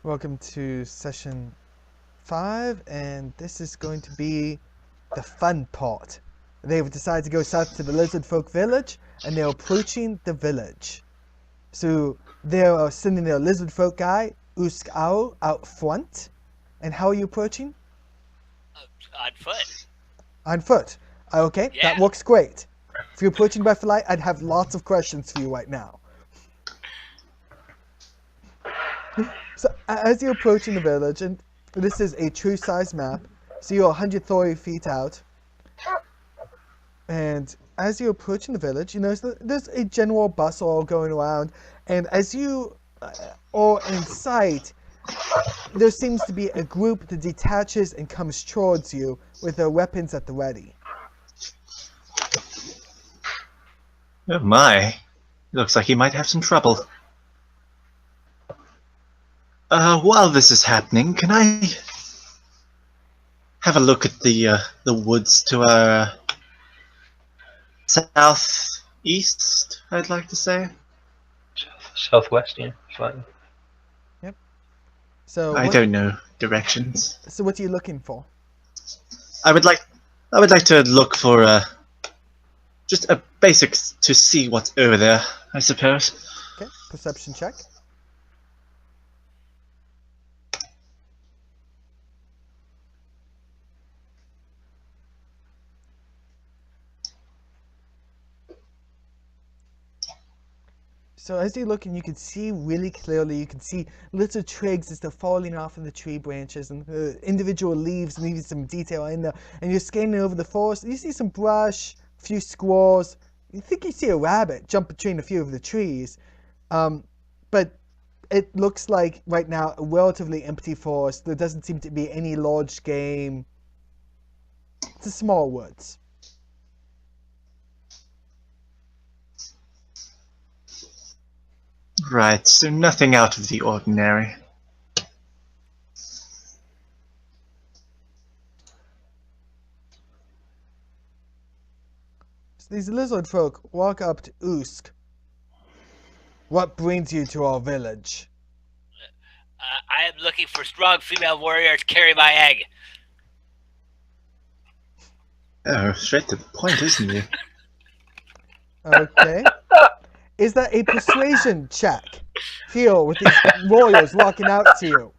Welcome to session 5, and this is going to be the fun part. They've decided to go south to the Lizard Folk village, and they're approaching the village. So they're sending their Lizard Folk guy, Usk Owl, out front. And how are you approaching? On foot. On foot. Okay, Yeah. that works great. If you're approaching by flight, I'd have lots of questions for you right now. So as you're approaching the village, and this is a true size map, so you're 130 feet out, and as you're approaching the village, you notice that there's a general bustle going around, and as you are in sight, there seems to be a group that detaches and comes towards you with their weapons at the ready. Oh my. Looks like he might have some trouble. While this is happening, can I have a look at the woods to our southeast, I'd like to say? Southwest, yeah, slightly. Yep. So I don't know directions. So what are you looking for? I would like to look for just a basics to see what's over there, I suppose. Okay, perception check. So as you're looking, you can see really clearly, you can see little twigs as they're falling off of the tree branches and individual leaves and even some detail in there. And you're scanning over the forest, you see some brush, a few squirrels. You think you see a rabbit jump between a few of the trees. But it looks like right now a relatively empty forest. There doesn't seem to be any large game. It's a small woods. Right, so nothing out of the ordinary. So these lizard folk walk up to Usk. What brings you to our village? I am looking for strong female warriors to carry my egg. Oh, straight to the point, isn't he? Okay. Is that a persuasion check? Feel with these warriors walking out to you.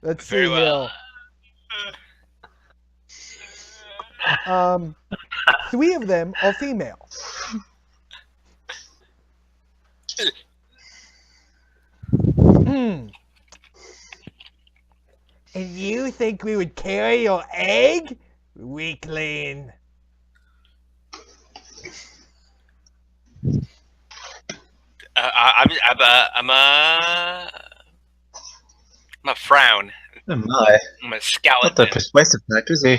Let's see Very well. here. 3 of them are female. And you think we would carry your egg? Weakling. I'm a frown. Oh my. I'm a Not skeleton. the persuasive type, is he?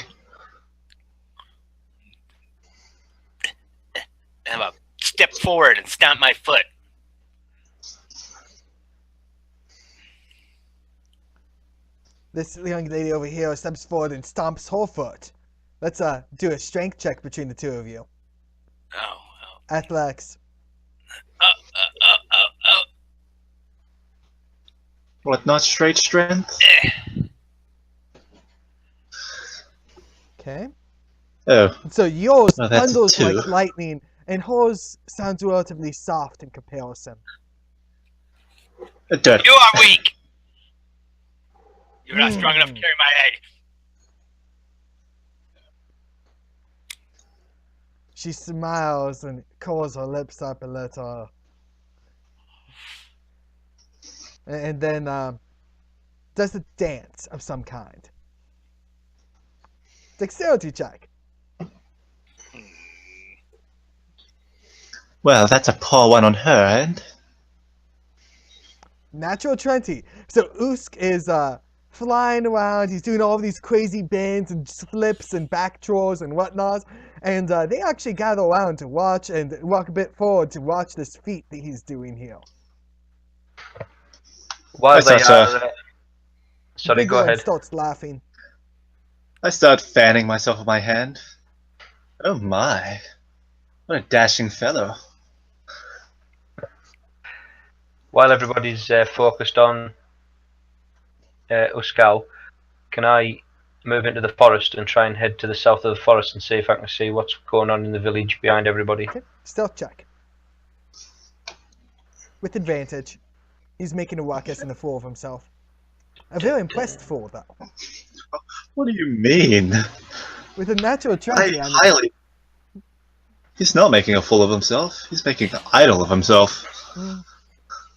I'm a step forward and stamp my foot. This young lady over here steps forward and stomps her foot. Let's do a strength check between the 2 of you. Oh. Athletics. What, not straight strength? Okay. Oh, So yours Oh, that's a thunders 2. like lightning, and hers sounds relatively soft in comparison. a dirt. You are weak. You're not strong enough to carry my egg. She smiles and curls her lips up a little. And then does a dance of some kind. Dexterity check. Well, that's a poor one on her end. Natural 20. So Usk is flying around. He's doing all these crazy bends and flips and back draws and whatnot. And they actually gather around to watch and walk a bit forward to watch this feat that he's doing here. While they thought, are... Sorry, Big go one ahead. starts laughing. I start fanning myself with my hand. Oh my. What a dashing fellow. While everybody's focused on Uskal, can I move into the forest and try and head to the south of the forest and see if I can see what's going on in the village behind everybody? Okay, stealth check. With advantage. He's making a ruckus in the fool of himself. A very impressed fool, though. What do you mean? With a natural I 20, I mean, highly. He's not making a fool of himself. He's making an idol of himself.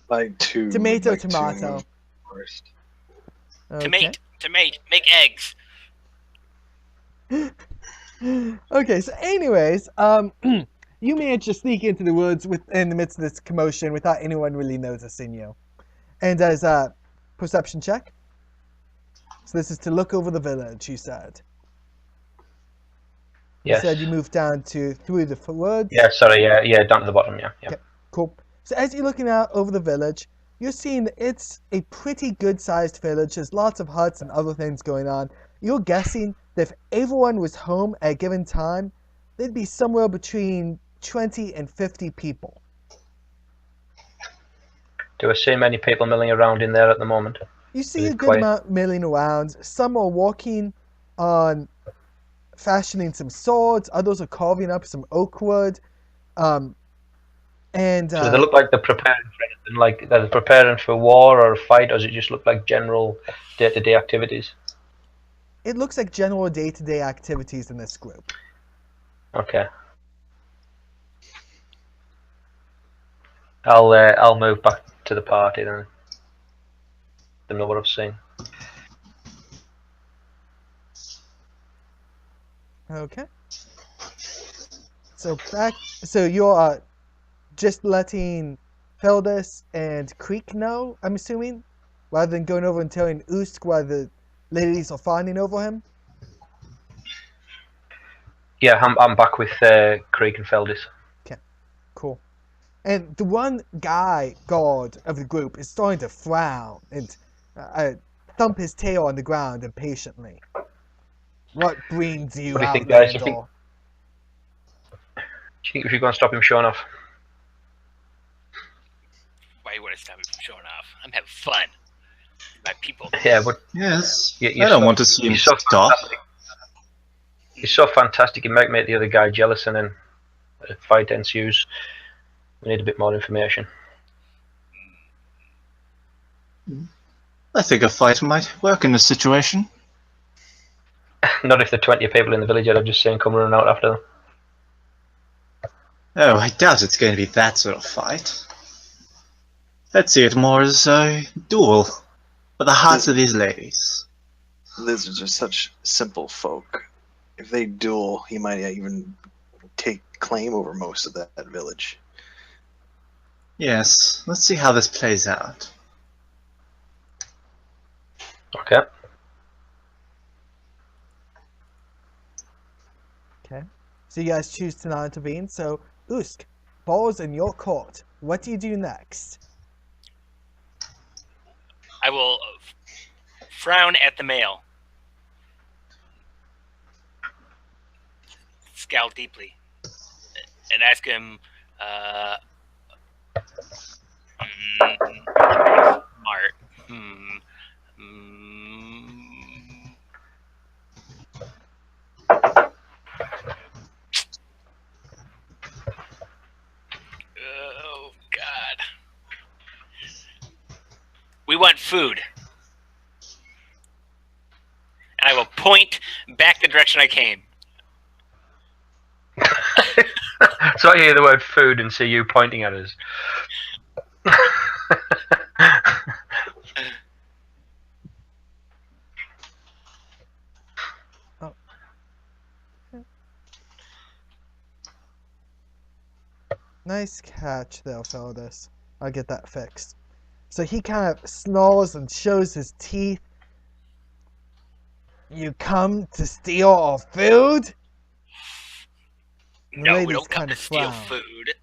Like two. Tomato, like two tomato. move first. Okay. Tomate, make eggs. Okay, so anyways, you manage to sneak into the woods in the midst of this commotion without anyone really noticing you. And as a perception check. So this is to look over the village, you said. Yes. You said you moved down through the woods. Yeah, sorry, yeah, down to the bottom, yeah. Okay, cool. So as you're looking out over the village, you're seeing that it's a pretty good-sized village. There's lots of huts and other things going on. You're guessing that if everyone was home at a given time, there'd be somewhere between 20 and 50 people. Do I see many people milling around in there at the moment? You see Is a it good quiet? amount milling around. Some are walking on fashioning some swords. Others are carving up some oak wood. So they look like they're preparing for anything, like they're preparing for war or a fight, or does it just look like general day-to-day activities? It looks like general day-to-day activities in this group. Okay. I'll move back to the party then. Don't know what I've seen. Okay. So you're just letting Feldus and Creek know, I'm assuming, rather than going over and telling Usk why the ladies are fawning over him. Yeah, I'm back with Creek and Feldis. Okay, cool. And the one guard of the group is starting to frown and thump his tail on the ground impatiently. What brings you What do you out, think, guys? Landor? Do you think if you're going to stop him showing off? Why you want to stop me from showing off? I'm having fun. My people. Yeah, but Yes. you I don't want to see him you're so stop. fantastic. He's so fantastic, he might make the other guy jealous, and then a fight ensues. We need a bit more information. I think a fight might work in this situation. Not if the 20 people in the village that I've just seen come running out after them. Oh, I doubt it's going to be that sort of fight. Let's see it more as a duel for the hearts of these ladies. Lizards are such simple folk. If they duel, he might even take claim over most of that village. Yes, let's see how this plays out. Okay. Okay. So you guys choose to not intervene. So, Usk, ball's in your court. What do you do next? I will frown at the male. Scowl deeply. And ask him, smart. Oh, God. We want food. And I will point back the direction I came. So I hear the word food and see you pointing at us. Oh. Nice catch, though, Feldus. I'll get that fixed. So he kind of snarls and shows his teeth. You come to steal our food? The No, we ladies don't come kinda to steal frown. food.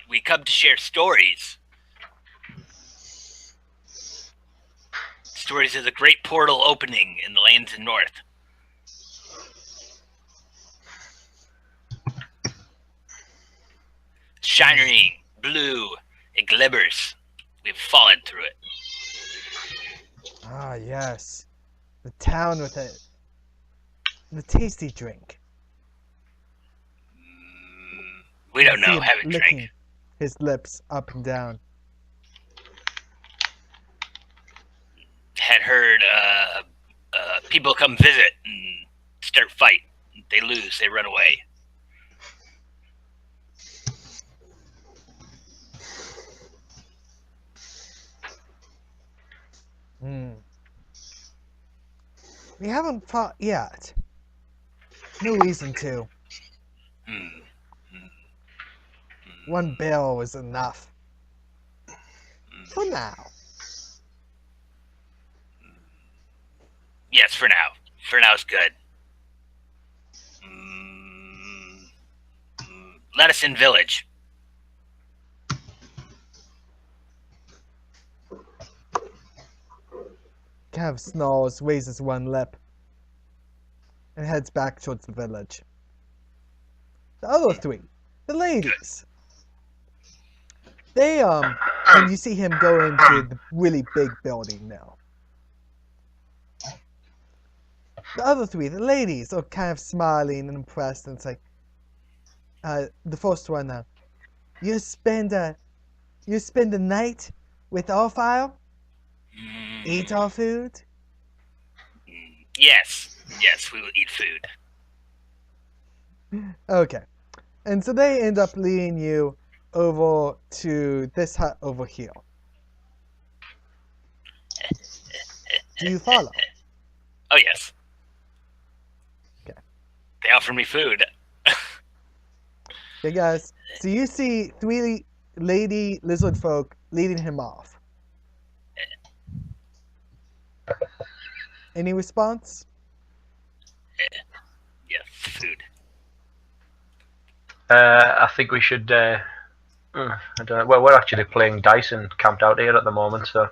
We come to share stories. Stories of the great portal opening in the lands of North. Shining blue. It glimmers. We've fallen through it. Ah, yes. The town with the tasty drink. We don't See know. him Haven't licking drank. his lips up and down. Had heard people come visit and start fight. They lose. They run away. We haven't fought yet. No reason to. One bill was enough. For now. Yes, for now. For now, it's good. Let us in village. Cav snarls, raises one lip, and heads back towards the village. The other three, the ladies. They, and you see him go into the really big building now. The other three, the ladies, are kind of smiling and impressed, and it's like, the first one now. You spend the night with our file? Eat our food? Yes. Yes, we will eat food. Okay. And so they end up leading you over to this hut over here. Do you follow? Oh, yes. Okay. They offered me food. Okay, guys. So you see three lady lizard folk leading him off. Any response? Yes, food. I think we should. I don't know. Well, we're actually playing dice and camped out here at the moment, so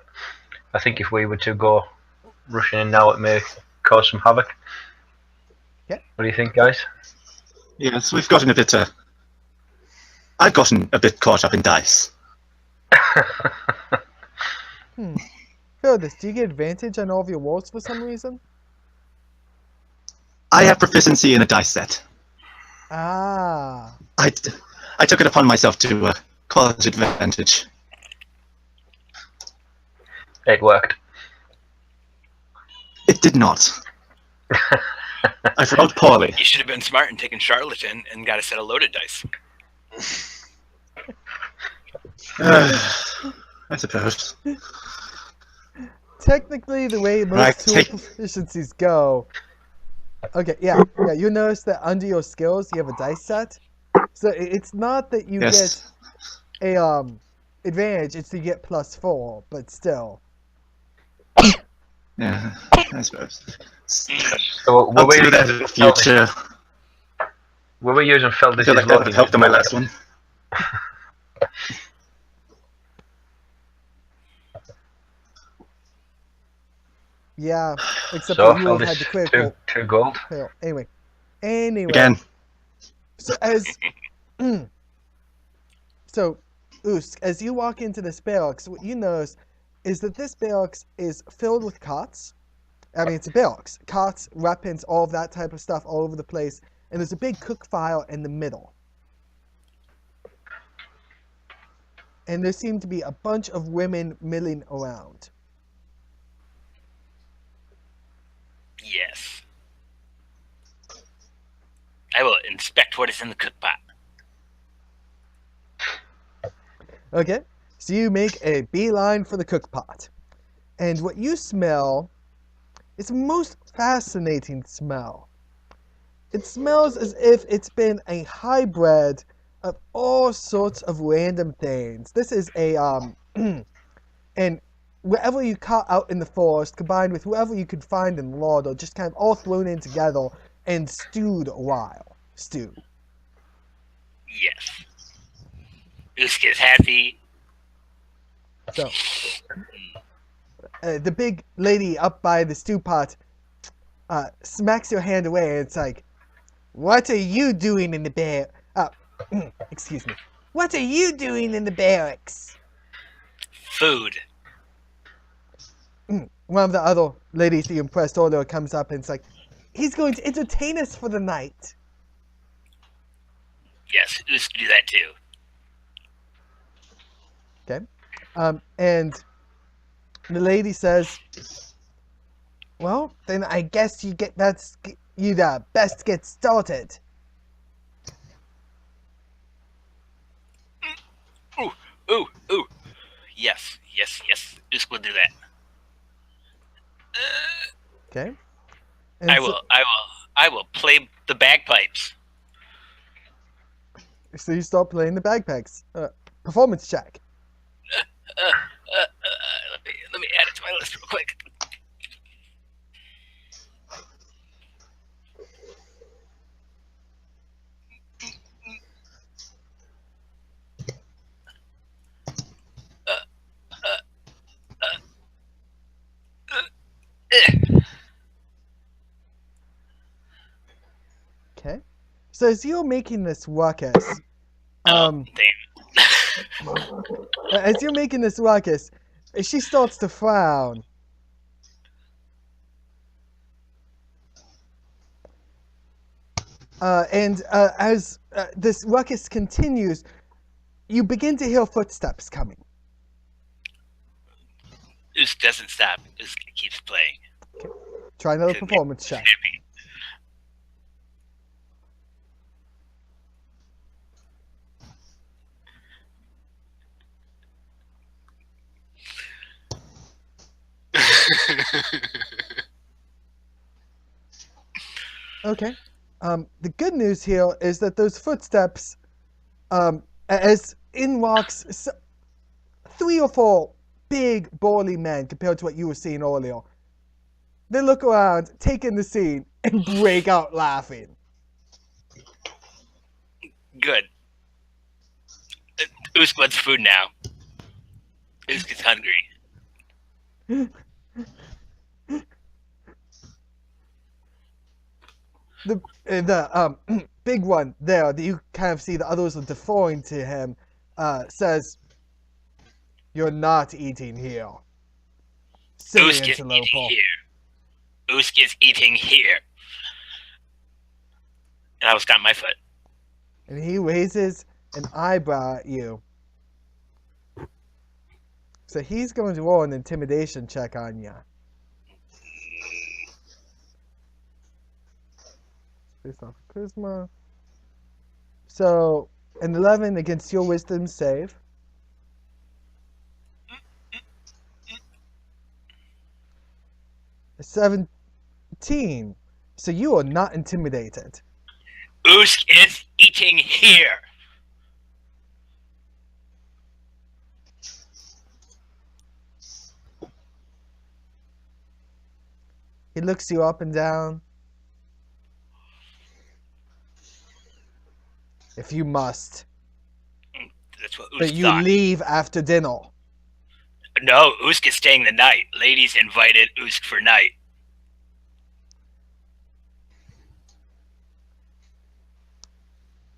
I think if we were to go rushing in now, it may cause some havoc. Yeah. What do you think, guys? Yes, we've gotten a bit. I've gotten a bit caught up in dice. Furthus, do you get advantage on all of your rolls for some reason? I have proficiency in a dice set. Ah. I took it upon myself to cause advantage. It worked. It did not. I rolled poorly. You should have been smart and taken Charlatan and got a set of loaded dice. I suppose. Technically, the way most tool proficiencies go. Okay, yeah. You notice that under your skills, you have a dice set. So it's not that you get a advantage; it's to get +4, but still. Yeah, I suppose. So I'll do that in the future. We were using Felt. I feel like that would help on my last one. Yeah, except so for you had the critical. Two gold. Anyway. Again. So as so, Usk, as you walk into this barracks, what you notice is that this barracks is filled with cots. I mean, it's a barracks. Cots, weapons, all of that type of stuff all over the place. And there's a big cook file in the middle. And there seem to be a bunch of women milling around. Yes. I will inspect what is in the cookpot. Okay, so you make a beeline for the cookpot. And what you smell is a most fascinating smell. It smells as if it's been a hybrid of all sorts of random things. This is a, and wherever you caught out in the forest, combined with whoever you could find in Lauder, just kind of all thrown in together and stewed a while. Stew. Yes. Usk is happy. So, the big lady up by the stew pot smacks your hand away, and it's like, "What are you doing in the bear? Excuse me. What are you doing in the barracks? Food. One of the other ladies you impressed earlier comes up and it's like, he's going to entertain us for the night. Yes, Usk do that too. Okay. And the lady says, well, then I guess you best get started. Ooh. Yes. Usk will do that. Okay. And I will play the bagpipes. So you start playing the bagpipes. Performance check. Let me add it to my list real quick. Okay. So as you're making this ruckus, Damn. as you're making this ruckus, she starts to frown. And as this ruckus continues, you begin to hear footsteps coming. Usk doesn't stop. Usk keeps playing. Try another performance check. Okay. The good news here is that those footsteps, as in walks 3 or 4 big, burly men compared to what you were seeing earlier. They look around, take in the scene, and break out laughing. Good. Usk wants food now. Usk is hungry. The big one there that you kind of see the others are deferring to him says, "You're not eating here." Silly Usk is eating interloper. here. Usk is eating here. And I will stamp my foot. And he raises an eyebrow at you. So he's going to roll an intimidation check on you. Based off of charisma. So, an 11 against your wisdom save. A 17. So you are not intimidated. Usk is eating here. He looks you up and down. If you must. That's what Usk But you thought. leave after dinner. No, Usk is staying the night. Ladies invited Usk for night.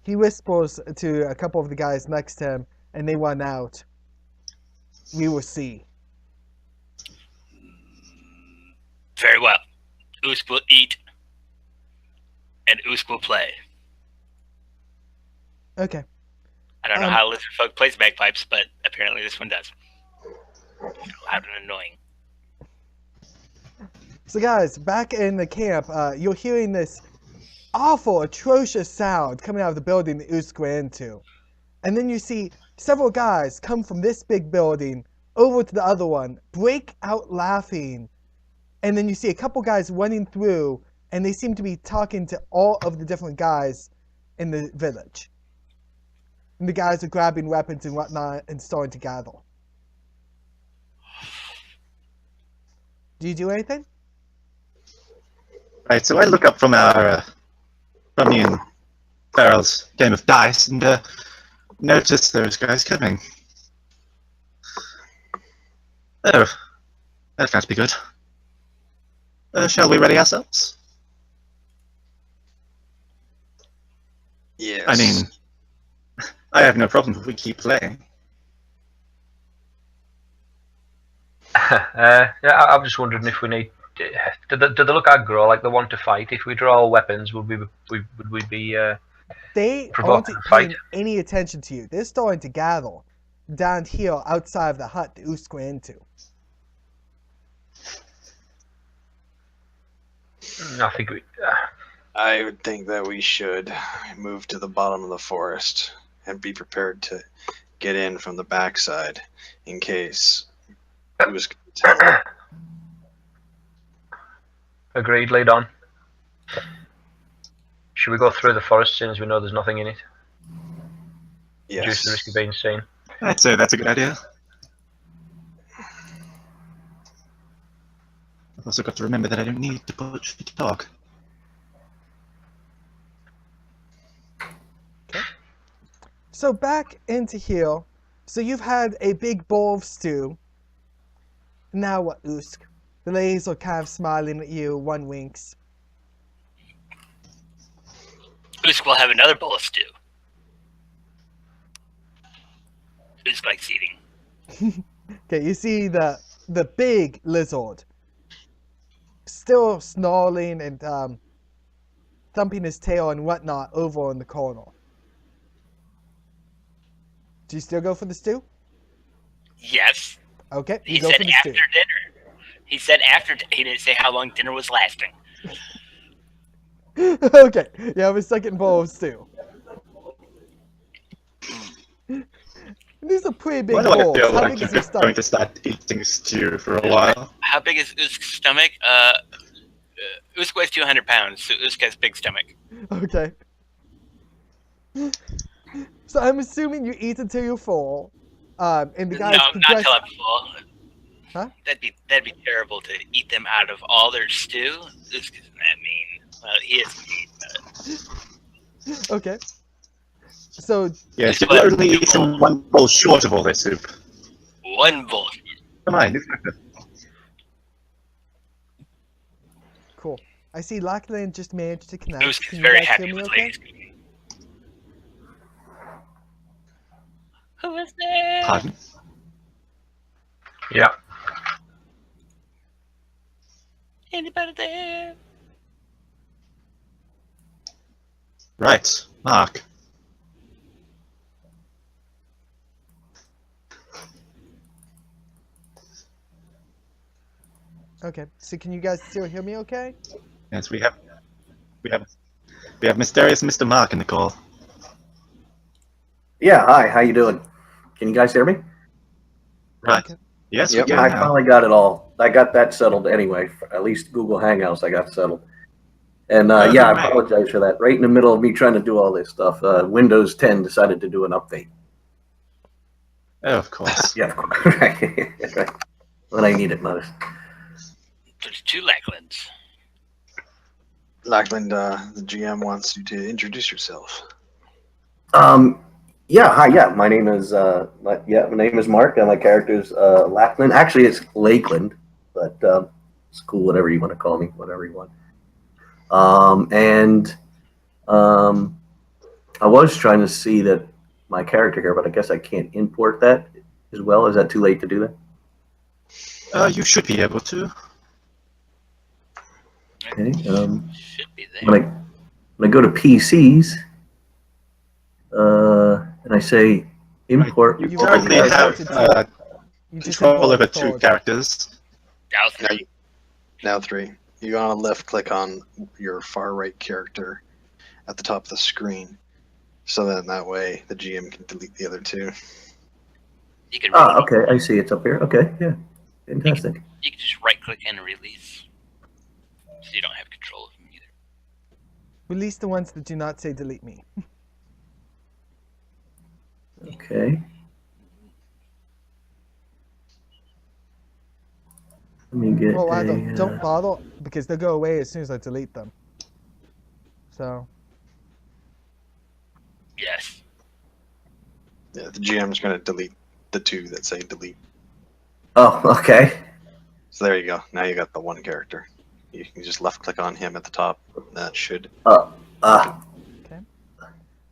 He whispers to a couple of the guys next to him, and they run out. We will see. Very well. Usk will eat. And Usk will play. Okay. I don't know how lizard folk plays bagpipes, but apparently this one does. Loud and annoying. So guys, back in the camp, you're hearing this awful, atrocious sound coming out of the building that Usk ran into. And then you see several guys come from this big building over to the other one, break out laughing. And then you see a couple guys running through, and they seem to be talking to all of the different guys in the village. And the guys are grabbing weapons and whatnot and starting to gather. Do you do anything? Right, so I look up from our from me and Farrell's game of dice and notice those guys coming. Oh, that can't be good. Shall we ready ourselves? Yes. I mean, I have no problem if we keep playing. Yeah, I'm just wondering if we need. Do they look aggro like they want to fight? If we draw weapons, would we be They provoking aren't a fight? paying any attention to you. They're starting to gather down here outside of the hut that Usk went into. I think we. I would think that we should move to the bottom of the forest and be prepared to get in from the backside in case it was tell. Agreed. Lead on. Should we go through the forest as soon as we know there's nothing in it? Reduce the risk of Yes. being seen. I'd say that's a good idea. I've also got to remember that I don't need to push to talk. So back into here. So you've had a big bowl of stew. Now what, Usk? The ladies are kind of smiling at you. One winks. Usk will have another bowl of stew. Usk likes eating. Okay, you see the big lizard still snarling and thumping his tail and whatnot over in the corner. Do you still go for the stew? Yes. Okay, you He go said for the after stew. dinner. He said after. He didn't say how long dinner was lasting. Okay, you have a second bowl of stew. These are pretty big Why do I bowls. feel How like big you're is your going stomach? to start eating stew for a while? How big is Usk's stomach? Usk weighs 200 pounds, so Usk has big stomach. Okay. So I'm assuming you eat until you're full. And the No, guys not progress. till I'm full. Huh? That'd be terrible to eat them out of all their stew. Usk isn't that mean. Well, he is mean, but Okay. So Yes, It's you're what- only eating one bowl short of all this soup. one bowl. Come on, it's not good. cool. I see Lachlan just managed to connect. Usk Can is you very guys happy hear me with okay? ladies cooking. Who is there? Pardon? Yeah. Anybody there? Right, Mark. Okay. So can you guys still hear me okay? Yes, we have mysterious Mr. Mark in the call. Yeah, hi, how you doing? Can you guys hear me? Right. Okay. Yes, Yep. we can I now. finally got it all. I got that settled anyway. At least Google Hangouts I got settled. And Oh, yeah, I right. apologize for that. Right in the middle of me trying to do all this stuff, Windows 10 decided to do an update. Oh, of course. Yeah, of course. Right. Right. When I need it most. There's two Lacklands. Lackland, the GM wants you to introduce yourself. Yeah, hi, yeah. My name is my name is Mark, and my character's Lackland. Actually, it's Lakeland, but it's cool. Whatever you want to call me, whatever you want. I was trying to see that my character here, but I guess I can't import that as well. Is that too late to do that? You should be able to. Okay. Should be When there. I go to PCs, and I say import. You You've currently already have imported You just control imported over two forward. characters. Now three. Now 3. You want to left click on your far right character at the top of the screen, so that way the GM can delete the other 2. You can Okay. I see it's up here. Okay, yeah, fantastic. you can just right click and release. So you don't have control of them either. Release the ones that do not say delete me. Okay. Let me get Well, either a, don't bother because they'll go away as soon as I delete them. So Yes. Yeah, the GM's going to delete the 2 that say delete. Oh, okay. So there you go. Now you got the one character. You can just left click on him at the top. That should.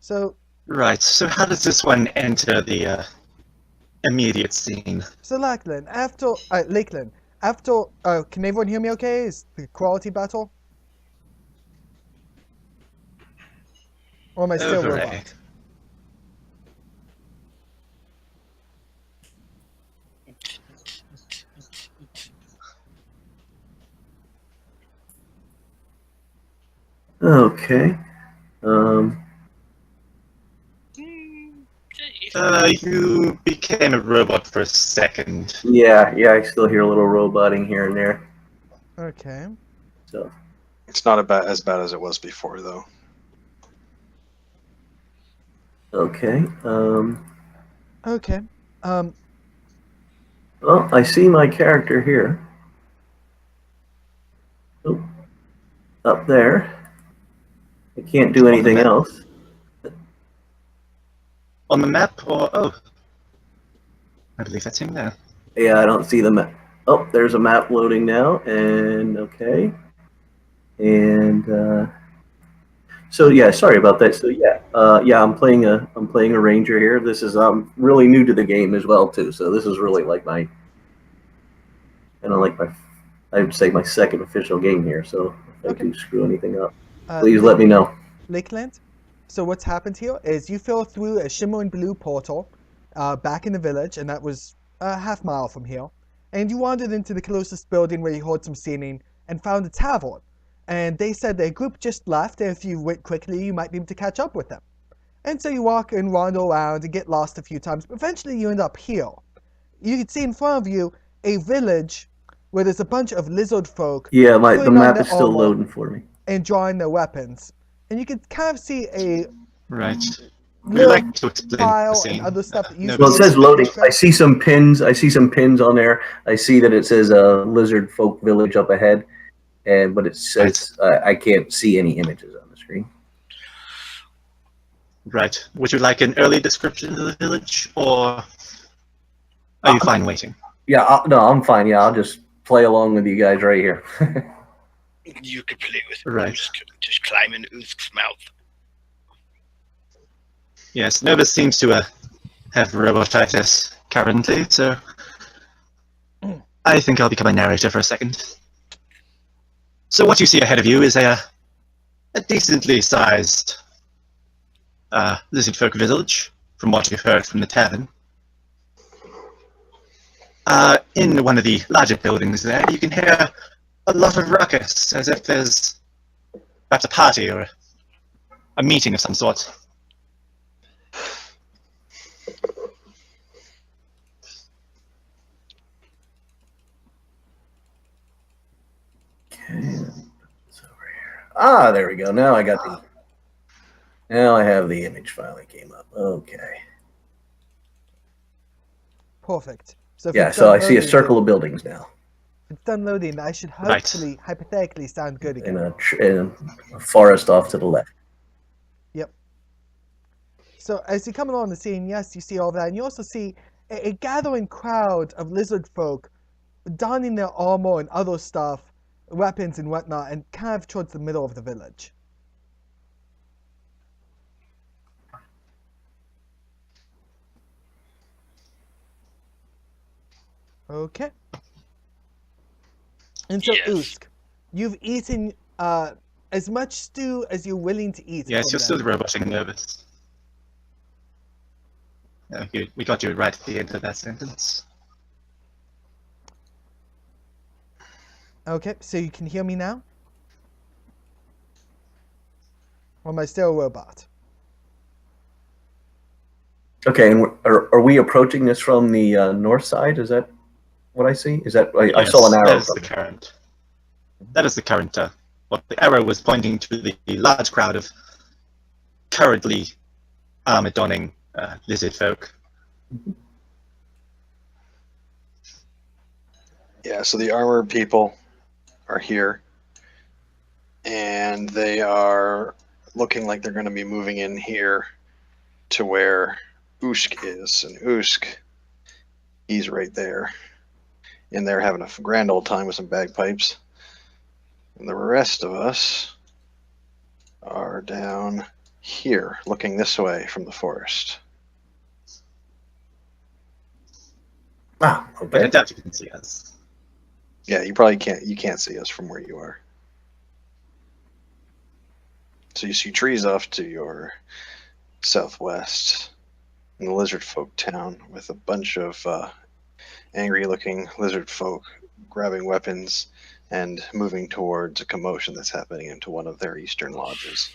So Right, so how does this one enter the immediate scene? So Lakeland, can everyone hear me okay? Is the quality battle? Or am I still Overlay. robot? Okay. You became a robot for a second. Yeah, I still hear a little roboting here and there. Okay. So It's not as bad as it was before, though. okay. Okay. Well, I see my character here. Oh, up there. I can't do anything else. On the map, or I believe that's him there. Yeah, I don't see the map. Oh, there's a map loading now, and okay. And so yeah, sorry about that. So yeah, I'm playing a ranger here. This is really new to the game as well too. So this is really like my I would say my second official game here. So if I do screw anything up, please let me know. Lakeland. So what's happened here is you fell through a shimmering blue portal back in the village, and that was a half-mile from here. And you wandered into the closest building where you heard some singing and found a tavern. And they said their group just left, and if you went quickly, you might be able to catch up with them. And so you walk and wander around and get lost a few times, but eventually you end up here. You can see in front of you a village where there's a bunch of lizard folk. Yeah, the putting on map their is still armor loading for me. and drawing their weapons. And you can kind of see a Right. Would you little like to explain the file scene? and other stuff that you No, Well, it see. says loading. I see some pins. I see some pins on there. I see that it says Lizard Folk Village up ahead, but it says I can't see any images on the screen. Right. Would you like an early description of the village, or are you fine waiting? Yeah, no, I'm fine. Yeah, I'll just play along with you guys right here. You could play with Right. Usk. Just climb in Usk's mouth. Yes, Novus seems to have robotitis currently, so I think I'll become a narrator for a second. So what you see ahead of you is a decently sized lizard folk village, from what you've heard from the tavern. In one of the larger buildings there, you can hear a lot of ruckus, as if there's perhaps a party or a meeting of some sort. It's over here. Ah, there we go. Now I have the image finally came up. Okay. Perfect. So if Yeah, it's so done I see a loading, circle of buildings now, If it's done loading, I should Right. hopefully, hypothetically, sound good again. and a forest off to the left. Yep. So as you come along the scene, yes, you see all that, and you also see a gathering crowd of lizard folk donning their armor and other stuff, weapons and whatnot, and kind of towards the middle of the village. Okay. And so, Yes. Usk, you've eaten as much stew as you're willing to eat. Yes, from you're still them. roboting Novus. We got you right at the end of that sentence. Okay, so you can hear me now? Or am I still a robot? Okay, and are we approaching this from the north side? Is that what I see? Is that I Yes, saw an arrow? That is the current. That is the current. Well, the arrow was pointing to the large crowd of currently armor-donning lizard folk. Yeah, so the armored people are here, and they are looking like they're going to be moving in here to where Usk is. And Usk, he's right there. And they're having a grand old time with some bagpipes. And the rest of us are down here, looking this way from the forest. Ah, But I okay. doubt you can see us. Yeah, you probably can't. You can't see us from where you are. So you see trees off to your southwest in the lizard folk town with a bunch of angry-looking lizard folk grabbing weapons and moving towards a commotion that's happening into one of their eastern lodges.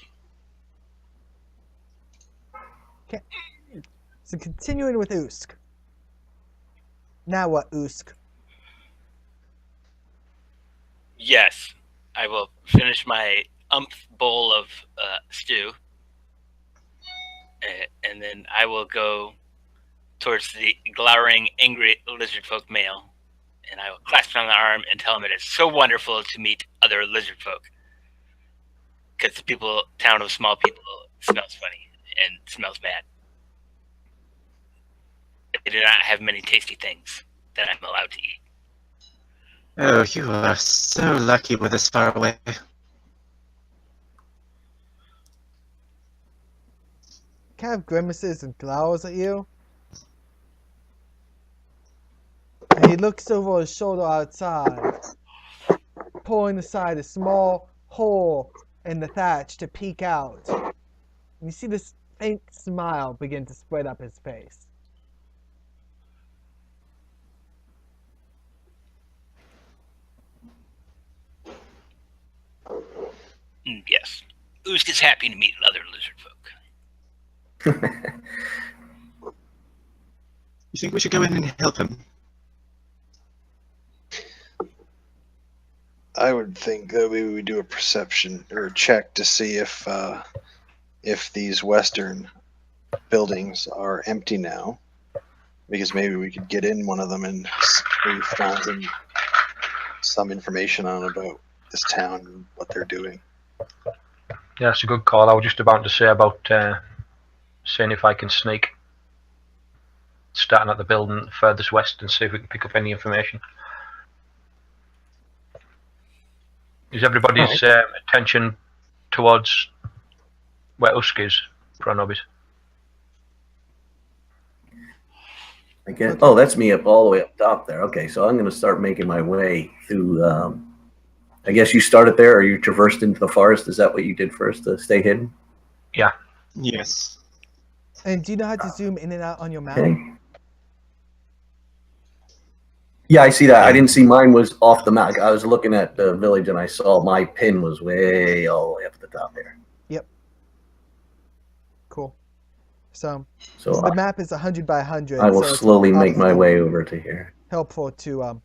So continuing with Usk. Now what, Usk? Yes, I will finish my bowl of stew, and then I will go towards the glowering, angry lizard folk male, and I will clasp him on the arm and tell him it is so wonderful to meet other lizard folk. Because the town of small people smells funny and smells bad. They do not have many tasty things that I'm allowed to eat. Oh, you are so lucky we're this far away. Kind of grimaces and glowers at you. And he looks over his shoulder outside, pulling aside a small hole in the thatch to peek out. And you see this faint smile begin to spread up his face. Yes. Usk is happy to meet other lizard folk. You think we should go in and help him? I would think that we would do a perception or a check to see if these western buildings are empty now, because maybe we could get in one of them and we found some information on about this town and what they're doing. Yeah, that's a good call. I was just about to say about seeing if I can sneak, starting at the building furthest west, and see if we can pick up any information. Is everybody's attention towards where Usk is, Pronobis? I guess. Oh, that's me up all the way up top there. Okay, so I'm going to start making my way through. I guess you started there, or you traversed into the forest. Is that what you did first to stay hidden? Yeah. Yes. And do you know how to zoom in and out on your map? Okay. Yeah, I see that. I didn't see mine was off the map. I was looking at the village and I saw my pin was way all the way up at the top there. Yep. Cool. So So the map is 100 by 100. I will so it's slowly make my obviously way over to here. helpful to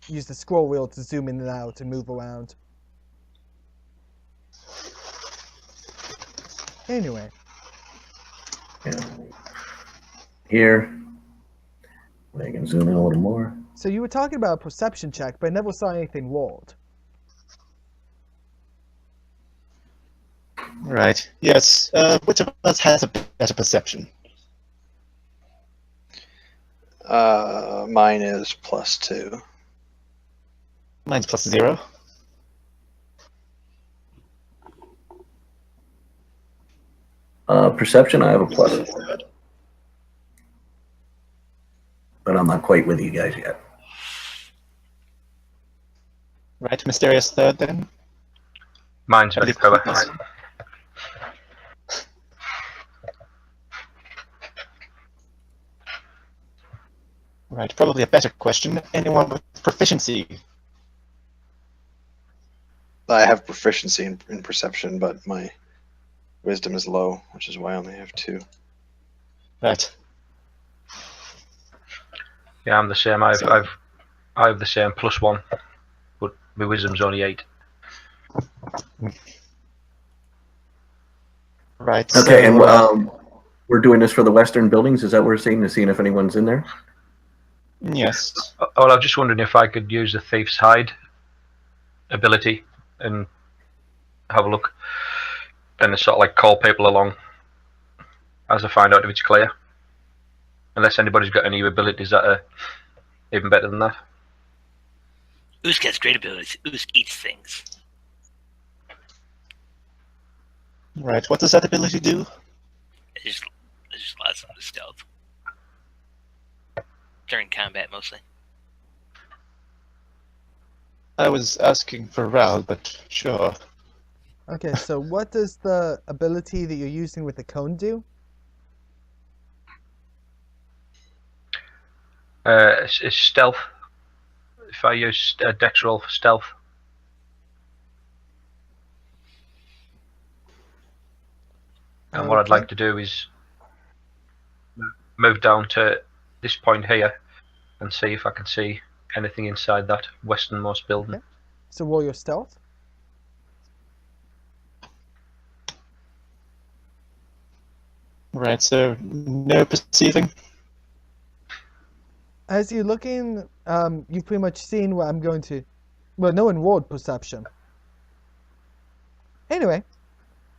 use the scroll wheel to zoom in and out and move around. Anyway. Yeah. Here. I can zoom in a little more. So you were talking about a perception check, but I never saw anything rolled. Right. Yes. Which of us has a better perception? Mine is +2. Mine's +0. Perception, I have a plus. But I'm not quite with you guys yet. Right. Mysterious third then. Mine's What do you cover. think? Right. Probably a better question. Anyone with proficiency? I have proficiency in perception, but my wisdom is low, which is why I only have 2. Right. Yeah, I'm the same. I have the same +1, but my wisdom's only 8. Right. Okay, so, and we're doing this for the western buildings. Is that what we're seeing? To seeing if anyone's in there? yes. Oh, well, I was just wondering if I could use the Thief's Hide ability and have a look and sort of like call people along as I find out if it's clear. Unless anybody's got any abilities that are even better than that. Usk has great abilities. Usk eats things. Right, what does that ability do? It just allows them to stealth during combat mostly. I was asking for Ral, but sure. Okay, so what does the ability that you're using with the cone do? It's stealth. If I use a dex roll for stealth. And what I'd Okay. like to do is move down to this point here and see if I can see anything inside that westernmost building. Okay. So roll your stealth. Right, so no perceiving. As you're looking, you've pretty much seen what I'm going to. Well, no one rolled perception. Anyway,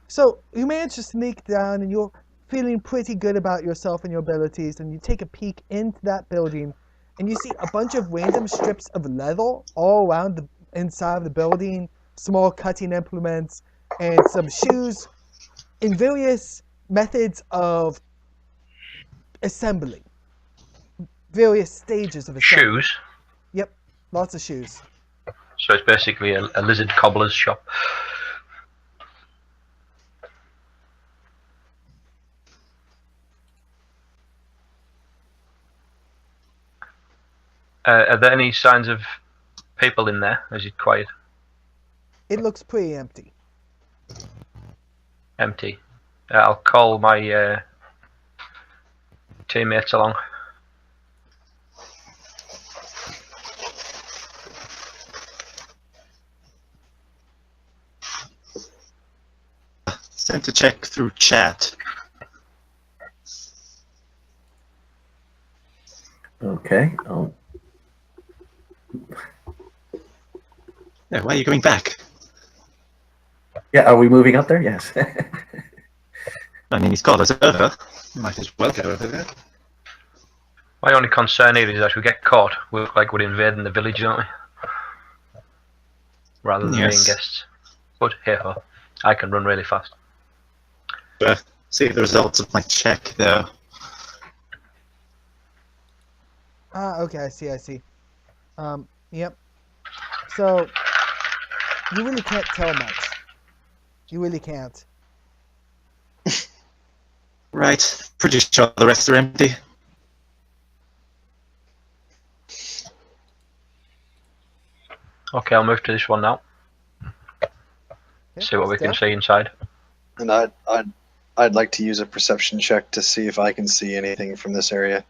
so you manage to sneak down, and you're feeling pretty good about yourself and your abilities, and you take a peek into that building, and you see a bunch of random strips of leather all around the inside of the building, small cutting implements, and some shoes in various methods of assembly. Various stages of assembly. Shoes. Yep, lots of shoes. So it's basically a lizard cobbler's shop. Are there any signs of people in there? Is it quiet? It looks pretty empty. Empty. I'll call my teammates along. Sent to check through chat. Okay. Oh, Yeah, why are you going back? yeah. Are we moving up there? Yes. I mean, he's called us over. Might as well go over there. My only concern here is that if we get caught, we look like we're invading the village, don't we? Rather than Yes. being guests. But hey ho, I can run really fast. See the results of my check, though. Ah, okay, I see. Yep. So, you really can't tell much. You really can't. Right, pretty sure the rest are empty. Okay, I'll move to this one now. Okay, See what we can Steph? see inside. And I'd like to use a perception check to see if I can see anything from this area.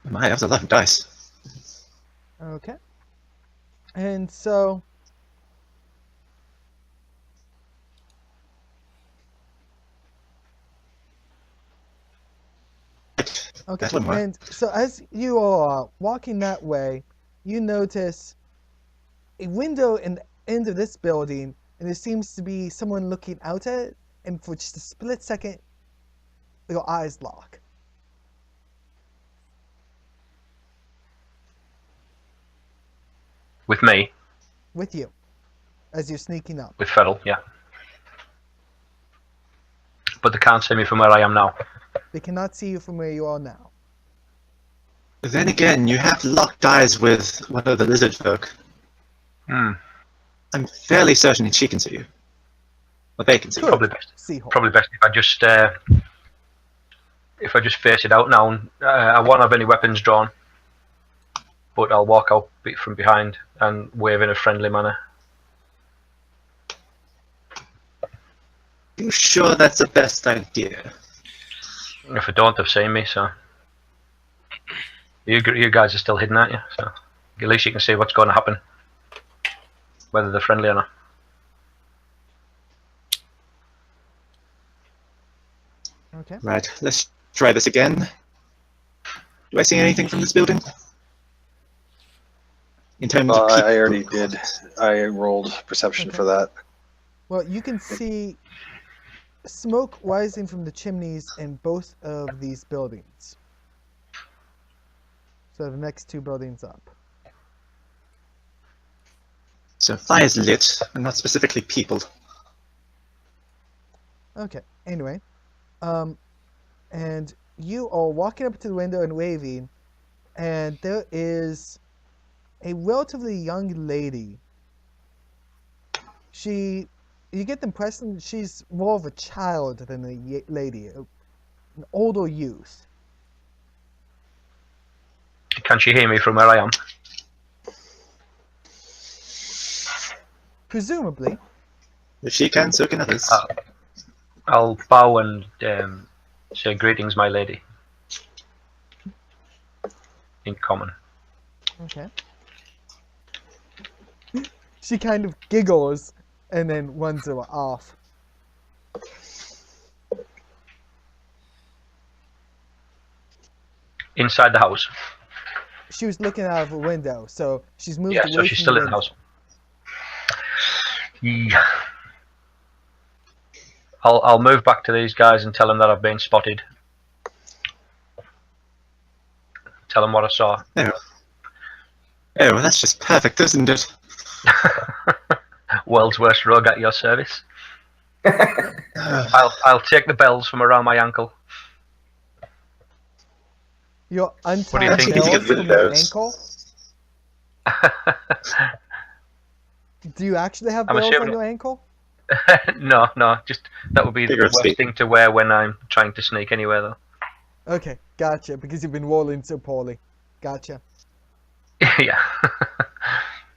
My, that was 11 dice. Okay. And so, okay, That one worked. and so as you are walking that way, you notice a window in the end of this building, and there seems to be someone looking out at it, and for just a split second, your eyes lock. With me, With you, as you're sneaking up. with Feral, yeah. But they can't see me from where I am now. They cannot see you from where you are now. Then again, you have locked eyes with one of the lizard folk. Hmm. I'm fairly certain she can see you. Well, they can see you. Probably best. Seahole. Probably best if I just face it out now. And, I won't have any weapons drawn, but I'll walk out from behind and wave in a friendly manner. You sure that's the best idea? If I don't, they've seen me, so you guys are still hidden, aren't you? So at least you can see what's going to happen, whether they're friendly or not. Okay. Right, let's try this again. Do I see anything from this building? In terms of I people? already did. I rolled perception Okay. for that. Well, you can see smoke rising from the chimneys in both of these buildings. So the next two buildings up. So fire's lit, and not specifically peopled. Okay. Anyway, and you are walking up to the window and waving, and there is a relatively young lady. You get the impression she's more of a child than a lady, an older youth. Can she hear me from where I am? Presumably. If she can, so can others. I'll bow and say greetings, my lady. In common. Okay. She kind of giggles and then runs her off. Inside the house. She was looking out of a window, so she's moved Yeah, away so she's from still the in the window. house. Yeah. I'll move back to these guys and tell them that I've been spotted. Tell them what I saw. Oh, well, that's just perfect, isn't it? World's worst rogue at your service. I'll take the bells from around my ankle. You're do you untying think? You need to bells get rid from of your those. ankle? Do you actually have I'm bells on assuming- your ankle? No, just that would be the Figure of worst speech. thing to wear when I'm trying to sneak anywhere, though. Okay, gotcha, because you've been rolling so poorly. Gotcha. Yeah.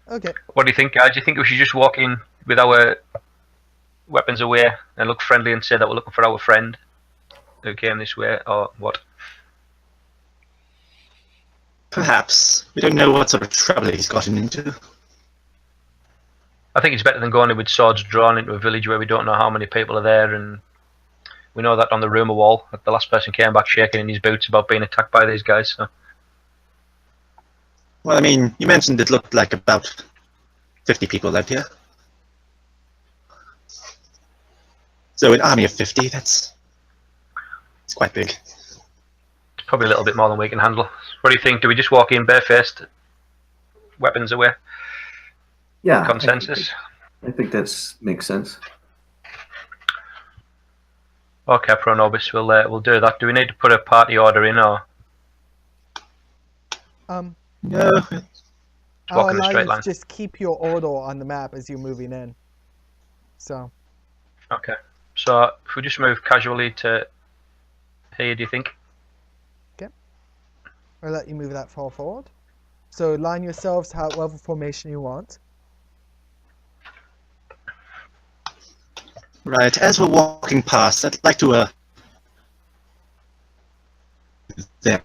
Okay. What do you think, guys? Do you think we should just walk in with our weapons away and look friendly and say that we're looking for our friend who came this way, or what? Perhaps. We don't know what sort of trouble he's gotten into. I think it's better than going in with swords drawn into a village where we don't know how many people are there, and we know that on the rumour wall that the last person came back shaking in his boots about being attacked by these guys. So. Well, I mean, you mentioned it looked like about 50 people lived here. So an army of 50, it's quite big. It's probably a little bit more than we can handle. What do you think? Do we just walk in barefaced, weapons away? Yeah. Consensus? I think that makes sense. Okay, Pronobis, we'll do that. Do we need to put a party order in, or No, walk I'll in a allow straight you line? to just keep your order on the map as you're moving in. So, Okay. So if we just move casually to here, do you think? I'll let you move that far forward. So line yourselves however formation you want. right, as we're walking past, I'd like to, there.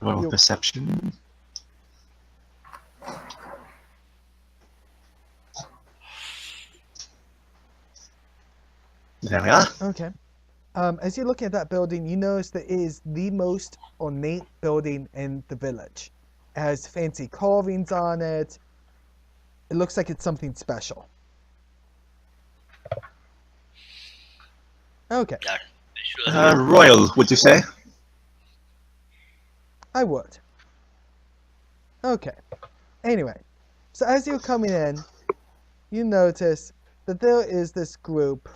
Roll You- perception. There we are. Okay. As you're looking at that building, you notice that it is the most ornate building in the village. It has fancy carvings on it. It looks like it's something special. Okay, Royal, would you say? I would. Okay. Anyway, so as you're coming in, you notice that there is this group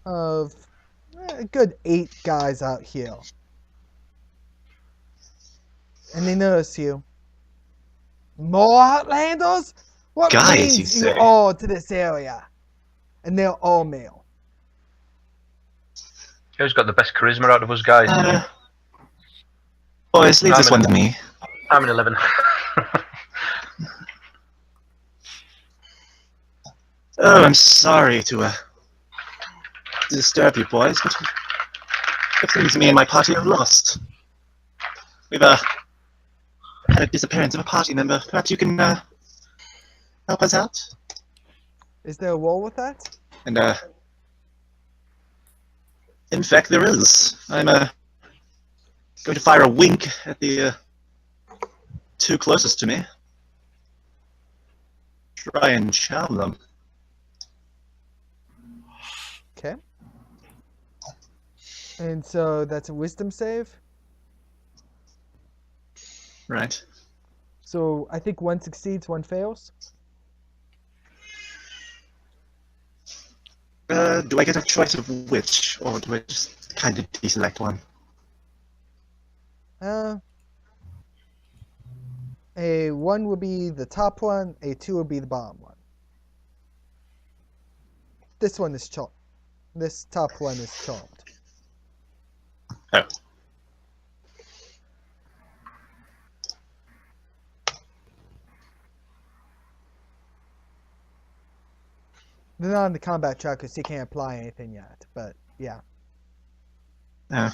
of a good 8 guys out here. And they notice you. More Outlanders? What Guys, brings you you say? all to this area? And they're all male. Who's got the best charisma out of us guys? Boys, leave this one to me. I'm an 11. Oh, I'm sorry to disturb you, boys, but it seems me and my party are lost. We've had a disappearance of a party member. Perhaps you can help us out? Is there a roll with that? And in fact, there is. I'm going to fire a wink at the 2 closest to me. Try and charm them. Okay. And so that's a wisdom save. Right. So I think one succeeds, one fails. Do I get a choice of which, or do I just kind of deselect one? A 1 would be the top one, a 2 would be the bottom one. This one is charmed. This top one is charmed. Oh. They're not on the combat tracker, so you can't apply anything yet, but yeah. Uh,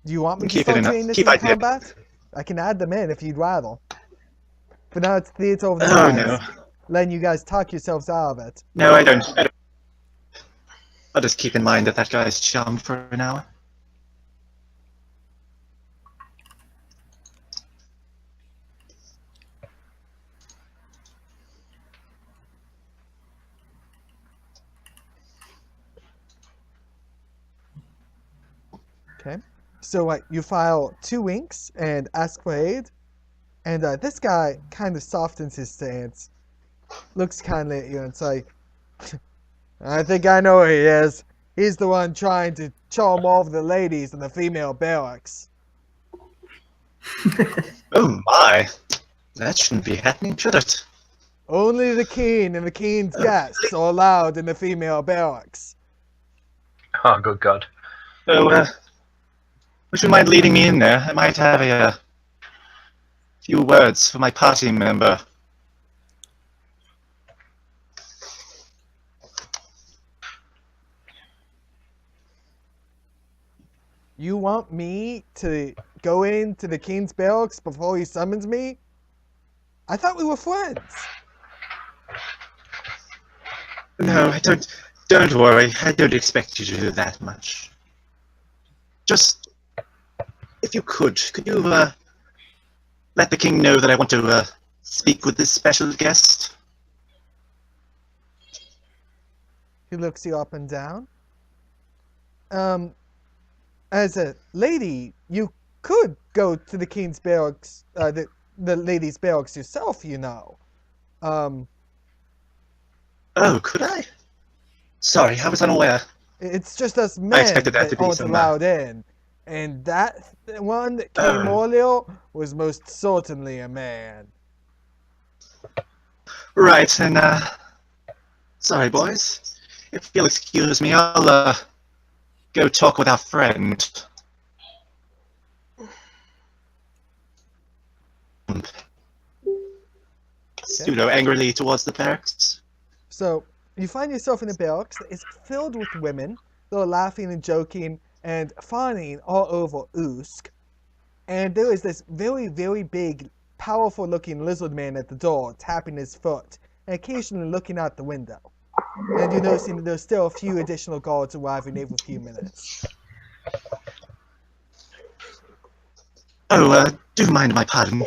Do you want me to Keep it start in a- doing this keep in idea. combat? I can add them in if you'd rather. For now, it's theater over the oh lines, no. letting you guys talk yourselves out of it. No, I don't. I'll just keep in mind that that guy's charmed for an hour. Okay. So you file 2 winks and ask for aid. And this guy kind of softens his stance, looks kindly at you and say, I think I know who he is. He's the one trying to charm all of the ladies in the female barracks. Oh my! That shouldn't be happening, should it? Only the king and the king's guests are allowed in the female barracks. Oh, good God. So, would you mind leading me in there? I might have a few words for my party member. You want me to go into the king's barracks before he summons me? I thought we were friends. No, I don't. Don't worry. I don't expect you to do that much. Just, if you could you let the king know that I want to speak with this special guest? He looks you up and down. As a lady, you could go to the king's barracks, the ladies' barracks yourself, you know. Oh, could I? Sorry, I was unaware. It's just us men expected that to be aren't some, allowed in. And that one that came earlier was most certainly a man. Right, and sorry, boys. If you'll excuse me, I'll go talk with our friend. Pseudo angrily towards the barracks. So you find yourself in a barracks that is filled with women that are laughing and joking and fawning all over Usk. And there is this very, very big, powerful looking lizard man at the door, tapping his foot, and occasionally looking out the window. And you're noticing that there's still a few additional guards arriving every few minutes. Oh, do mind my pardon.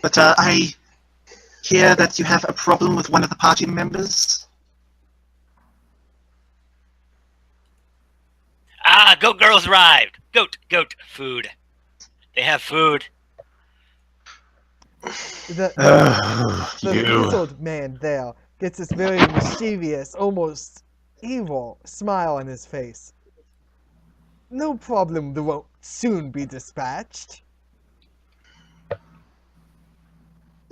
But I hear that you have a problem with one of the party members? Ah, goat girls arrived. Goat, food. They have food. The You. lizard man there gets this very mischievous, almost evil smile on his face. No problem, they won't soon be dispatched.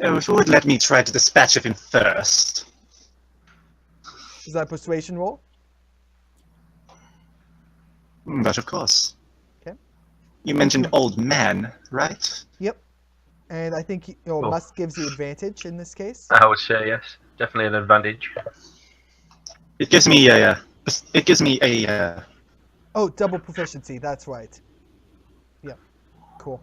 Oh, if you would let me try to dispatch of him first. Is that a persuasion roll? But of course. Okay. You mentioned old man, right? Yep. And I think your Cool. must gives you advantage in this case. I would say yes. Definitely an advantage. It gives me a. It gives me a. Oh, double proficiency, that's right. Yep. Cool.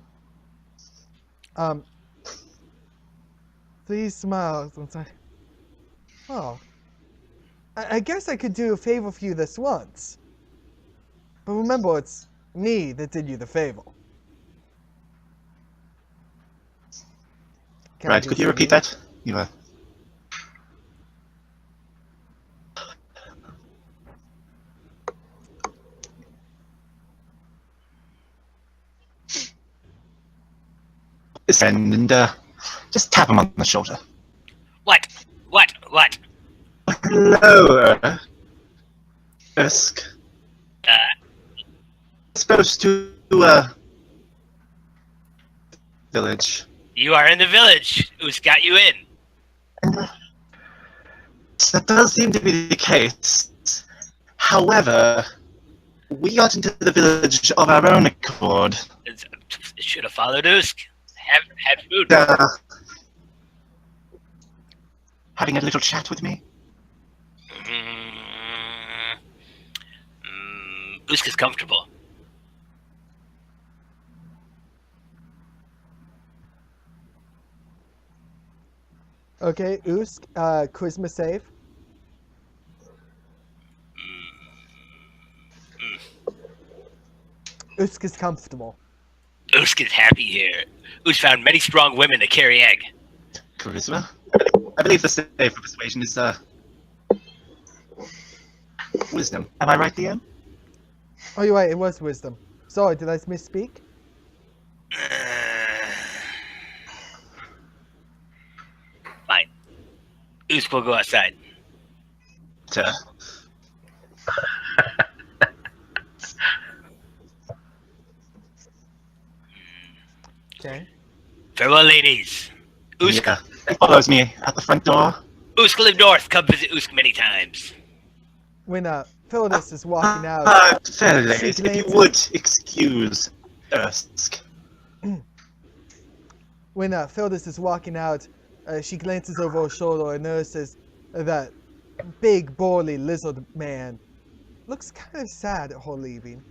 Please smile. Oh. I guess I could do a favor for you this once. But remember, it's me that did you the favor. Can I Right, do could you something? repeat that? You were. friend and just tap him on the shoulder. What? Hello, Usk. Supposed to village. You are in the village. Who's got you in? That does seem to be the case. However, we got into the village of our own accord. Should have followed Usk. Had food. Having a little chat with me. Usk is comfortable. Okay, Usk, charisma save. Usk is comfortable. Usk is happy here. Usk found many strong women to carry egg. Charisma? I believe the save for persuasion is wisdom. Am I right, DM? Oh, you're right, it was wisdom. Sorry, did I misspeak? Fine. Usk will go outside. Okay. Farewell, ladies. Usk, Yeah. He follows me at the front door. Usk live north. Come visit Usk many times. When Philodus is walking out, Fair ladies, if you would excuse Usk. when Philodus is walking out, she glances over her shoulder and notices that big, burly lizard man looks kind of sad at her leaving.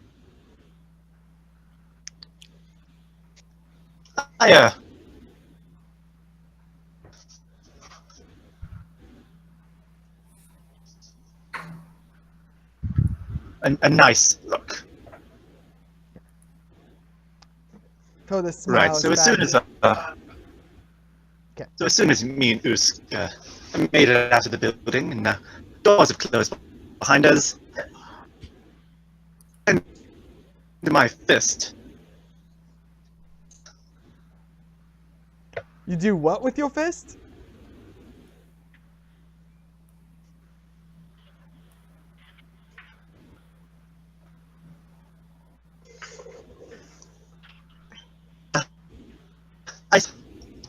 A nice look. Philodus smiles Right, so as soon as Okay. so as soon as me and Usk made it out of the building and doors have closed behind us, and my fist. You do what with your fist?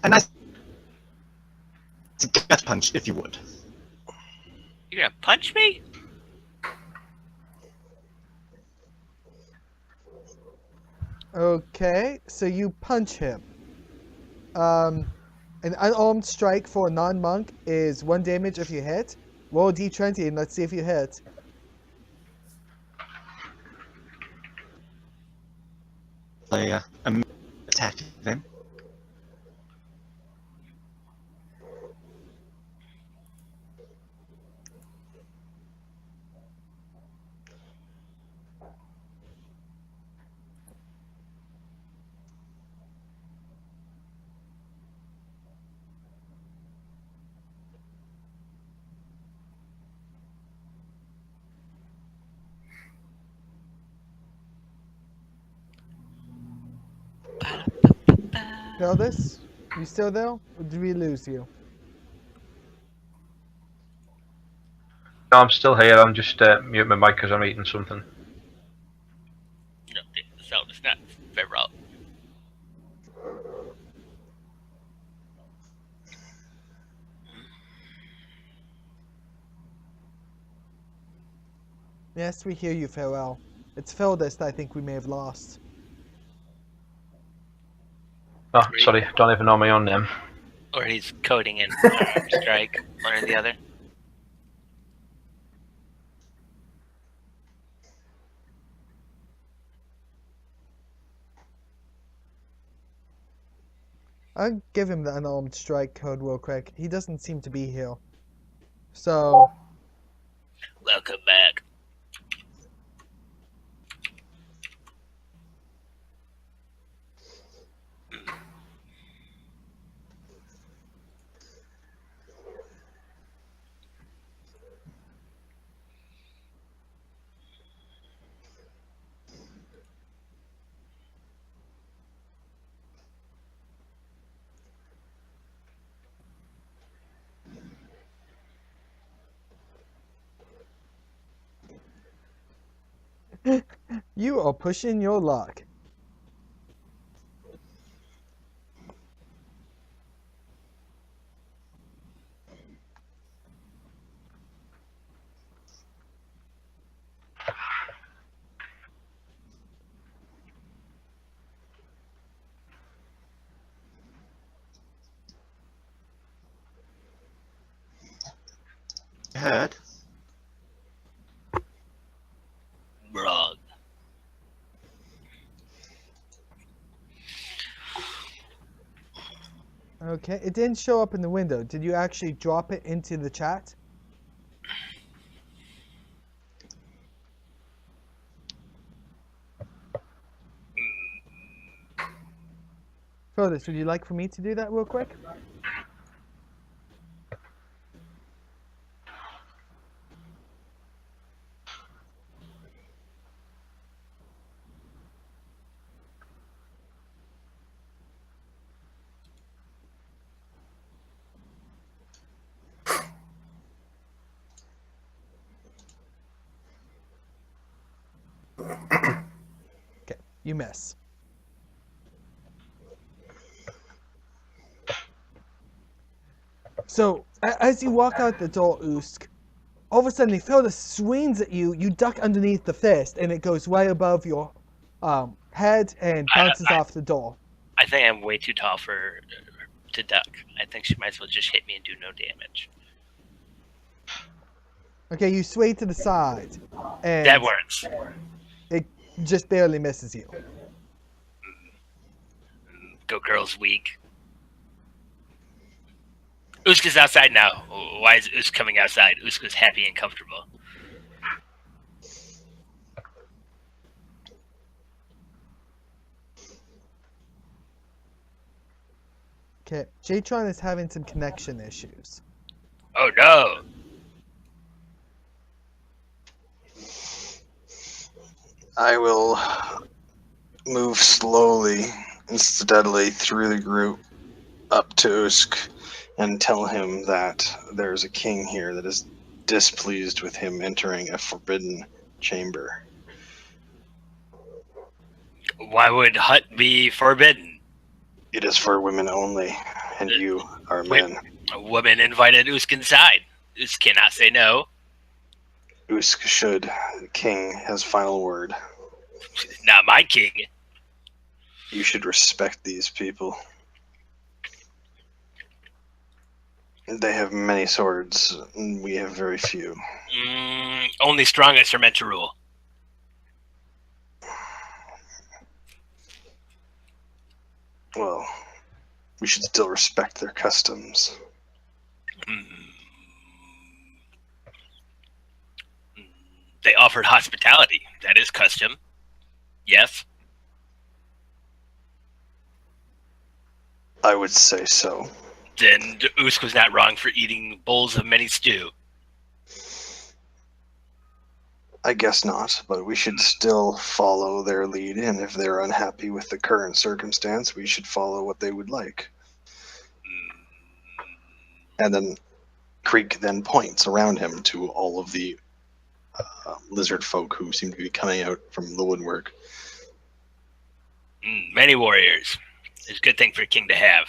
A nice gut punch, if you would. You're gonna punch me? Okay, so you punch him. An unarmed strike for a non-monk is 1 damage if you hit. Roll a d20 and let's see if you hit. Play attack then. Philodus, you still there? Or did we lose you? No, I'm still here. I'm just mute my mic because I'm eating something. No, so it's not farewell. Yes, we hear you, Farewell. It's Philodus that I think we may have lost. Oh, sorry, don't even know my own name. Or he's coding in strike, one or the other. I'll give him the unarmed strike code real quick. He doesn't seem to be here. So, Welcome back. You are pushing your luck. Heard. Wrong. Okay, it didn't show up in the window. Did you actually drop it into the chat? Fotis, would you like for me to do that real quick? Okay, you miss. So, as you walk out the door, Usk, all of a sudden Fotis swings at you, you duck underneath the fist, and it goes right above your head and bounces off the door. I think I'm way too tall for to duck. I think she might as well just hit me and do no damage. Okay, you sway to the side, and That works. it just barely misses you. Go girls weak. Usk is outside now. Why is Usk coming outside? Usk is happy and comfortable. Okay, Jatron is having some connection issues. Oh no! I will move slowly and steadily through the group up to Usk and tell him that there's a king here that is displeased with him entering a forbidden chamber. Why would Hut be forbidden? It is for women only, and you are men. A woman invited Usk inside. Usk cannot say no. Usk should. The king has final word. Not my king. You should respect these people. They have many swords, and we have very few. Only strongest are meant to rule. Well, we should still respect their customs. They offered hospitality. That is custom. Yes? I would say so. Then Usk was not wrong for eating bowls of many stew. I guess not, but we should still follow their lead, and if they're unhappy with the current circumstance, we should follow what they would like. And then Creek then points around him to all of the lizard folk who seem to be coming out from the woodwork. Many warriors. It's a good thing for a king to have.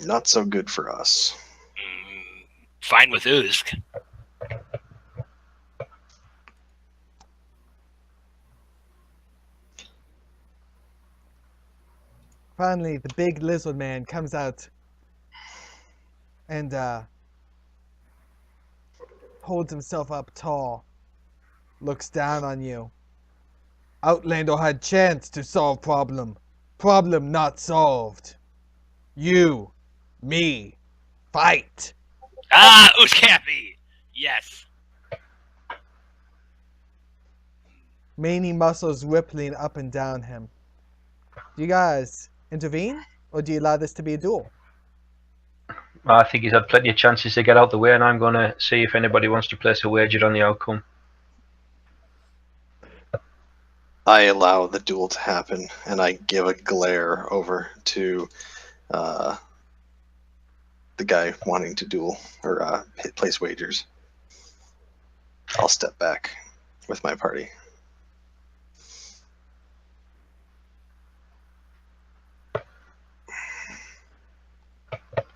Not so good for us. Fine with Usk. Finally, the big lizard man comes out and holds himself up tall, looks down on you. Outlander had chance to solve problem. Problem not solved. You, me, fight. Ah, Usk happy. Yes. Many muscles rippling up and down him. Do you guys intervene, or do you allow this to be a duel? I think he's had plenty of chances to get out the way, and I'm going to see if anybody wants to place a wager on the outcome. I allow the duel to happen, and I give a glare over to the guy wanting to duel or place wagers. I'll step back. with my party.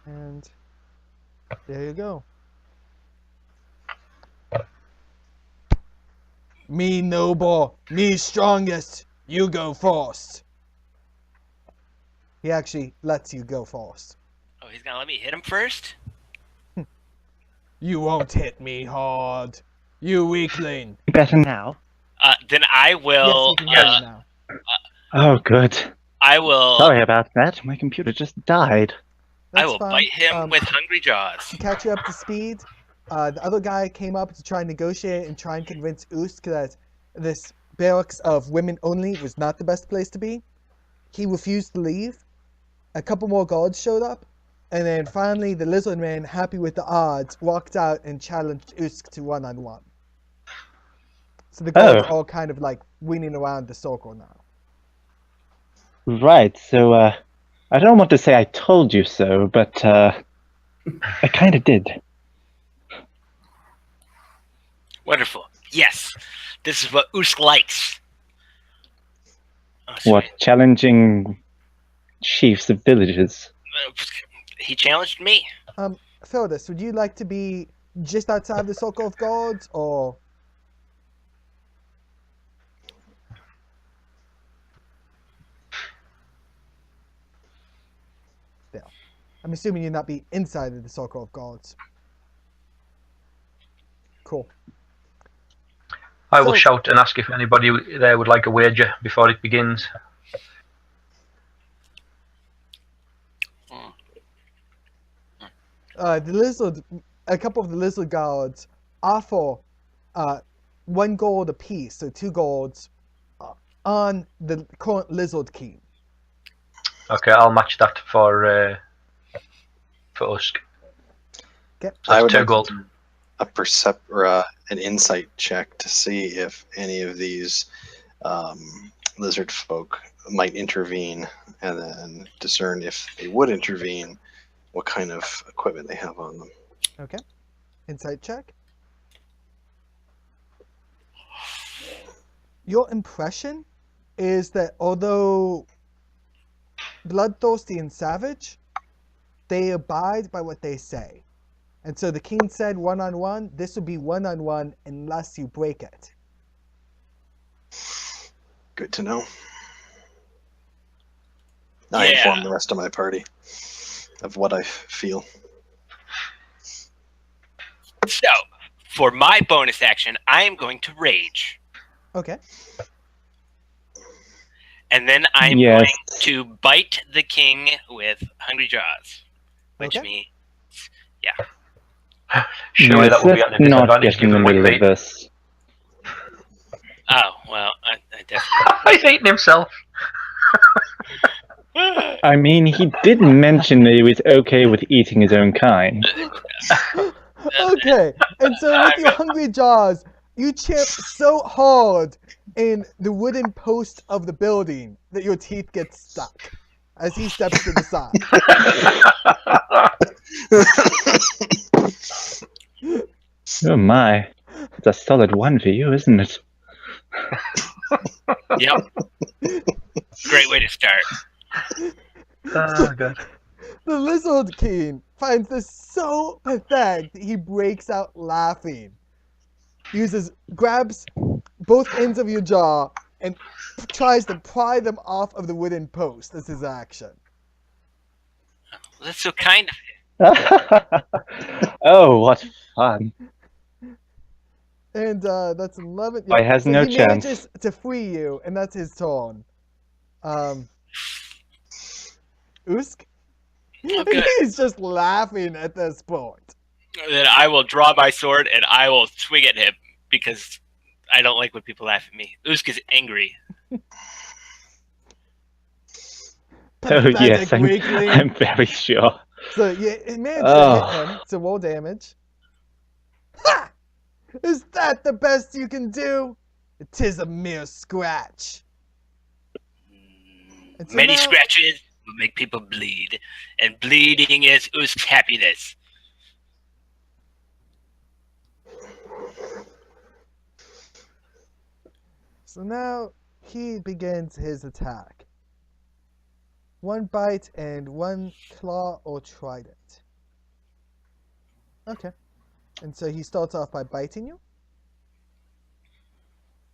And there you go. Me noble, me strongest, you go first. He actually lets you go first. Oh, he's gonna let me hit him first? You won't hit me hard, you weakling. Better now? Then I will. Yes, you can hear you now. Oh, good. I will. Sorry about that. My computer just died. I That's will fine. bite him with hungry jaws. To catch you up to speed, the other guy came up to try and negotiate and try and convince Usk that this barracks of women only was not the best place to be. He refused to leave. A couple more guards showed up, and then finally the lizard man, happy with the odds, walked out and challenged Usk to one-on-one. So the guards are all kind of like winning around the circle now. Right, so, I don't want to say I told you so, but, I kind of did. Wonderful. Yes, this is what Usk likes. Oh, What, sweet. challenging chiefs of villages? He challenged me. Feldus, would you like to be just outside the circle of guards, or? There. I'm assuming you'd not be inside of the circle of guards. Cool. I will So- shout and ask if anybody there would like a wager before it begins. A couple of the lizard guards offer 1 gold apiece, so 2 golds, on the current lizard king. Okay, I'll match that for Usk. Okay. So I would it's 2 like gold. to do a or an insight check to see if any of these lizard folk might intervene, and then discern if they would intervene, what kind of equipment they have on them. Okay. Insight check. Your impression is that although bloodthirsty and savage, they abide by what they say. And so the king said one-on-one, this would be one-on-one unless you break it. Good to know. I Yeah. inform the rest of my party of what I feel. So, for my bonus action, I am going to rage. Okay. And then I'm Yes. going to bite the king with hungry jaws. Which Okay. means, Surely Yes, that would be let's at a not disadvantage get in the given middle what of this. oh, well, I definitely. he's eating himself. I mean, he did mention that he was okay with eating his own kind. Okay. And so with your hungry jaws, you chip so hard in the wooden post of the building that your teeth get stuck as he steps to the side. Oh my, it's a solid 1 for you, isn't it? Yep. Great way to start. Oh, God. The lizard king finds this so pathetic that he breaks out laughing. Grabs both ends of your jaw and tries to pry them off of the wooden post as his action. That's so kind of Oh, what fun. And that's 11. Boy has no he chance. manages to free you, and that's his turn. Usk? Oh, good. He's just laughing at this point. Then I will draw my sword and I will swing at him because I don't like when people laugh at me. Usk is angry. Oh Pathetic yes, weakling. I'm very sure. So you managed to Oh. hit him. So roll damage. Ha! Is that the best you can do? It is a mere scratch. And so Many now- scratches will make people bleed, and bleeding is Usk's happiness. So now he begins his attack. 1 bite and 1 claw or trident. Okay. And so he starts off by biting you.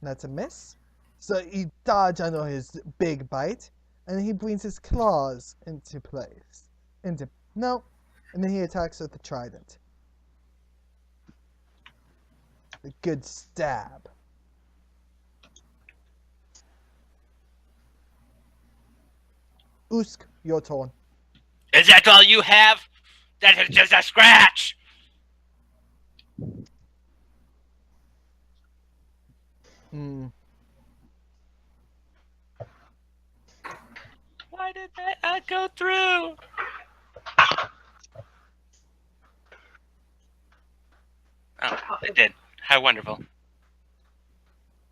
That's a miss. So you dodge under his big bite, and he brings his claws into place. No. And then he attacks with the trident. A good stab. Usk, your turn. Is that all you have? That is just a scratch. Hmm. Why did that not go through? Oh, it did. How wonderful.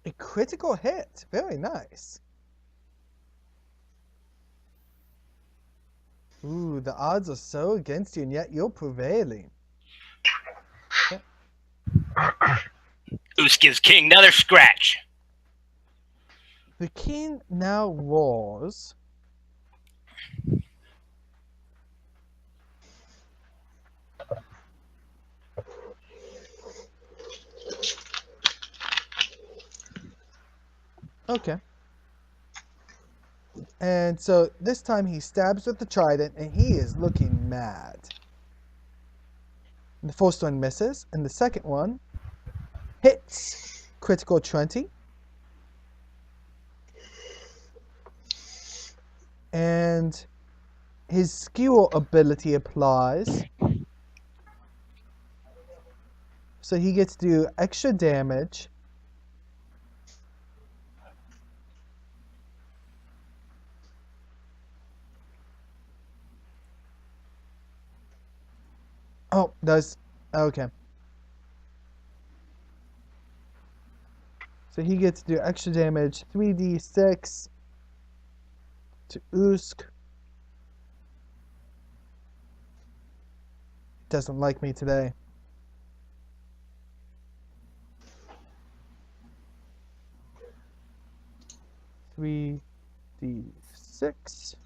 A critical hit. Very nice. Ooh, the odds are so against you, and yet you're prevailing. Usk gives King another scratch. The king now roars. Okay. And so this time he stabs with the trident, and he is looking mad. The first one misses, and the second one hits. Critical 20. And his skill ability applies. So he gets to do extra damage. Oh, that's okay. So he gets to do extra damage, 3d6 to Usk. Doesn't like me today. Three D6.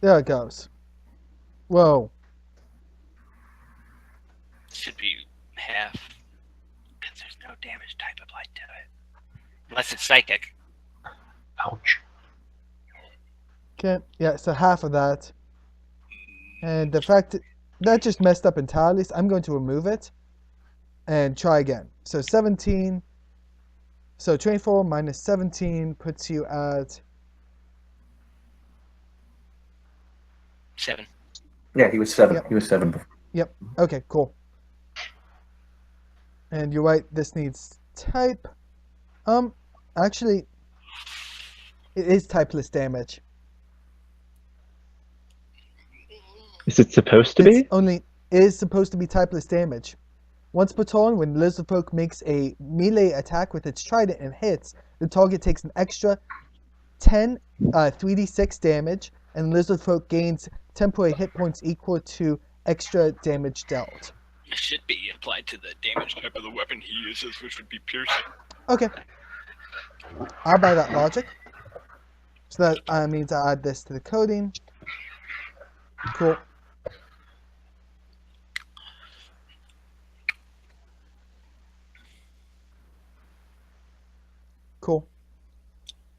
There it goes. Whoa. Should be half. Because there's no damage type applied to it. Unless it's psychic. Ouch. Okay, yeah, so half of that. And the fact that just messed up entirely, so I'm going to remove it and try again. So 17. So 24 minus 17 puts you at 7. Yeah, he was 7. Yep. He was 7 before. Yep. Okay, cool. And you're right, this needs type. Actually, it is typeless damage. Is it supposed to It be? is supposed to be typeless damage. Once per turn, when Lizardfolk makes a melee attack with its trident and hits, the target takes an extra 10 3d6 damage, and Lizardfolk gains temporary hit points equal to extra damage dealt. It should be applied to the damage type of the weapon he uses, which would be piercing. Okay. I'll buy that logic. So that means I add this to the coding. Cool. Cool.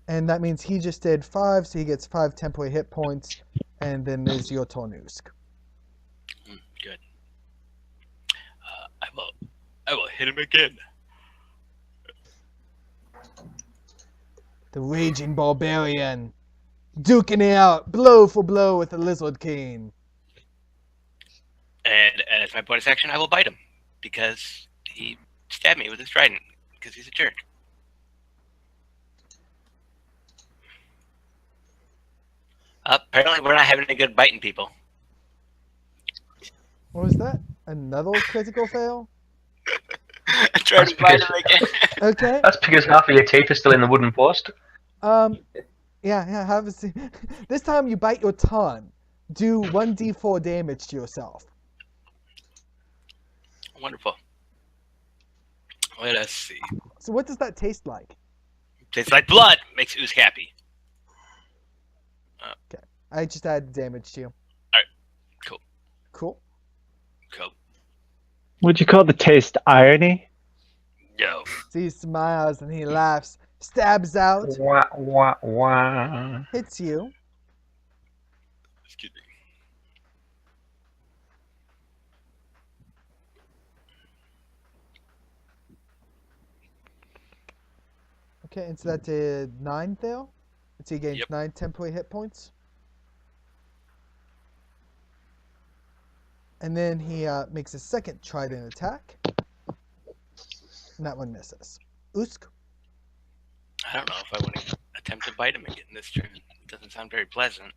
And that means he just did 5, so he gets 5 temporary hit points, and then is your turn, Usk. Good. I will hit him again. The Raging Barbarian. Duking it out, blow for blow with the Lizard King. And as my bonus action, I will bite him. Because he stabbed me with his trident. Because he's a jerk. Apparently we're not having any good biting people. What was that? Another critical fail? I tried to bite him again. Okay. That's because half of your teeth are still in the wooden post. Yeah, have a seat. This time you bite your tongue. Do 1d4 damage to yourself. Wonderful. Let us see. So what does that taste like? Tastes like blood. Makes Usk happy. I just add damage to you. Alright, cool. Cool. Cool. Would you call the taste irony? Yo. So he smiles and he laughs, stabs out, Wah, wah, wah. hits you. Excuse me. Okay, and so that did 9 there. So he gains Yep. 9 temporary hit points. And then he makes a second trident attack. And that one misses. Usk. I don't know if I want to attempt to bite him again this turn. It doesn't sound very pleasant.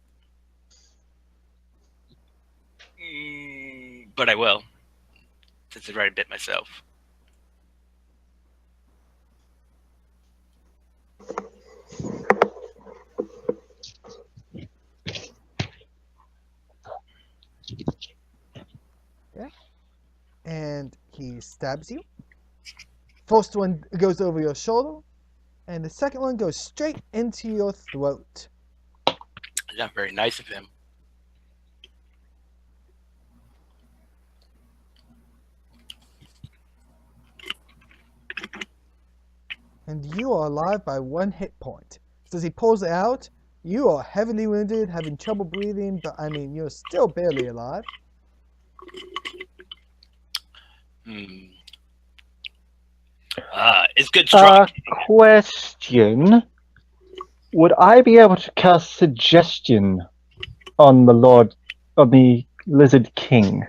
But I will. Since I'd already bit myself. And he stabs you. First one goes over your shoulder. And the second one goes straight into your throat. Not very nice of him. And you are alive by 1 hit point. So as he pulls it out, you are heavily wounded, having trouble breathing, but I mean, you're still barely alive. It's good strong. Question. Would I be able to cast suggestion on the Lizard King?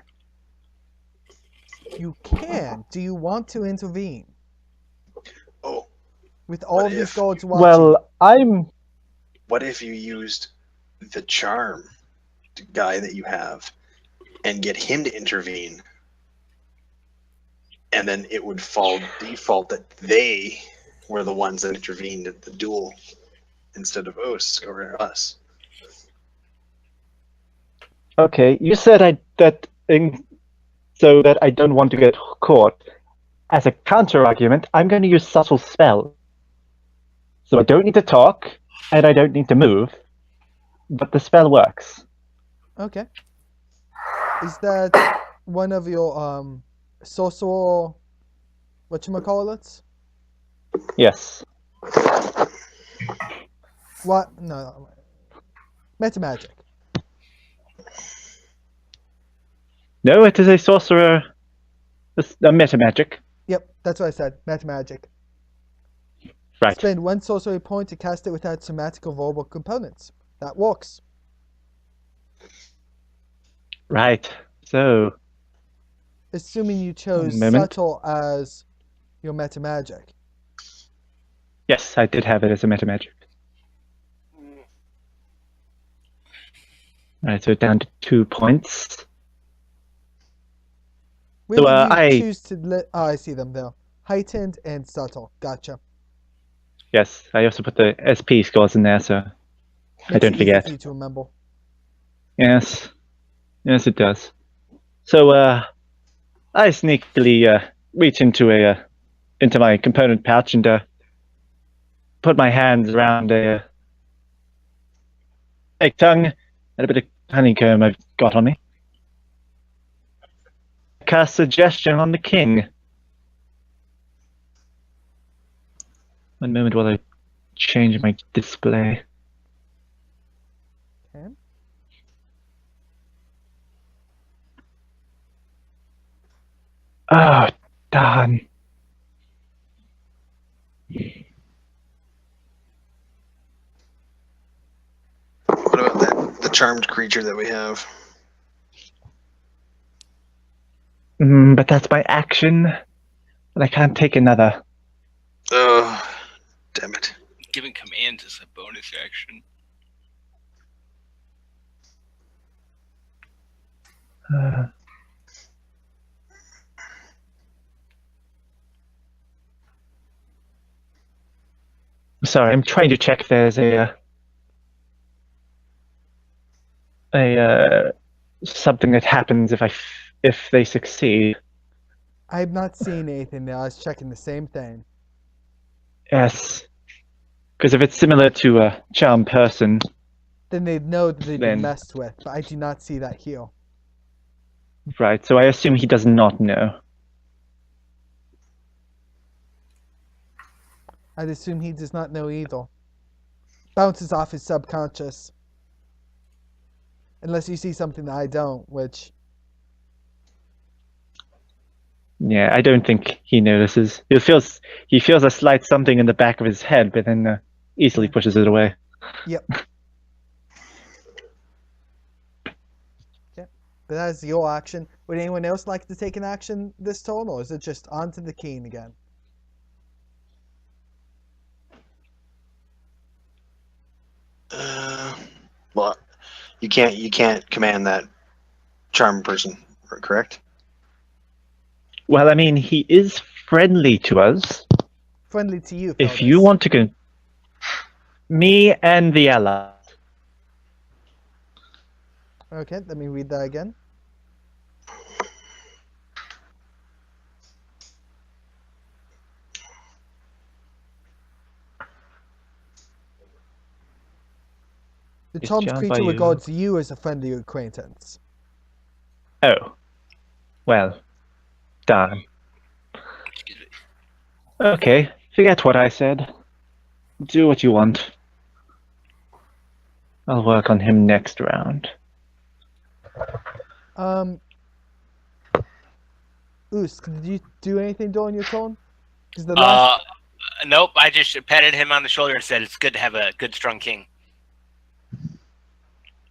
You can. Do you want to intervene? Oh, With all What of these if- guards watching. Well, I'm what if you used the charm guy that you have and get him to intervene? And then it would default that they were the ones that intervened at the duel instead of Usk or us. okay. You said so that I don't want to get caught. As a counter argument, I'm going to use subtle spell. So I don't need to talk, and I don't need to move, but the spell works. Okay. Is that one of your sorcerer whatchamacallits? Yes. What? No. Metamagic. No, it is a sorcerer. A metamagic. Yep, that's what I said. Metamagic. Right. Spend 1 sorcery point to cast it without somatic or verbal components. That works. Right. So, Assuming you chose Moment. subtle as your metamagic. yes, I did have it as a metamagic. Right, so down to 2 points. Where So, would you I- choose to oh, I see them there. Heightened and subtle. Gotcha. Yes, I also put the SP scores in there, so I Makes don't it easy forget. for you to remember. Yes. Yes, it does. So, I sneakily reach into my component pouch and put my hands around a fake tongue and a bit of honeycomb I've got on me. Cast suggestion on the king. One moment while I change my display. Okay. Oh, darn. What about the charmed creature that we have? But that's my action. But I can't take another. Oh, damn it. Giving commands is a bonus action. Sorry, I'm trying to check if there's a something that happens if they succeed. I've not seen anything there. I was checking the same thing. Yes. Because if it's similar to a charmed person, Then they'd know that they'd been Then- messed with, but I do not see that here. right, so I assume he does not know. I'd assume he does not know either. Bounces off his subconscious. Unless you see something that I don't, which... Yeah, I don't think he notices. He feels a slight something in the back of his head, but then easily pushes it away. Yep. Okay. But that is your action. Would anyone else like to take an action this turn, or is it just onto the king again? Well, you can't command that charm person, correct? Well, I mean, he is friendly to us. Friendly to you, If you want to go... Me and the ally. Okay, let me read that again. The It's charmed charmed creature by you. regards you as a friendly acquaintance. Oh. Well. Darn. Excuse me. Okay, forget what I said. Do what you want. I'll work on him next round. Usk, did you do anything during your turn? 'Cause the last... Nope. I just patted him on the shoulder and said it's good to have a good, strong king.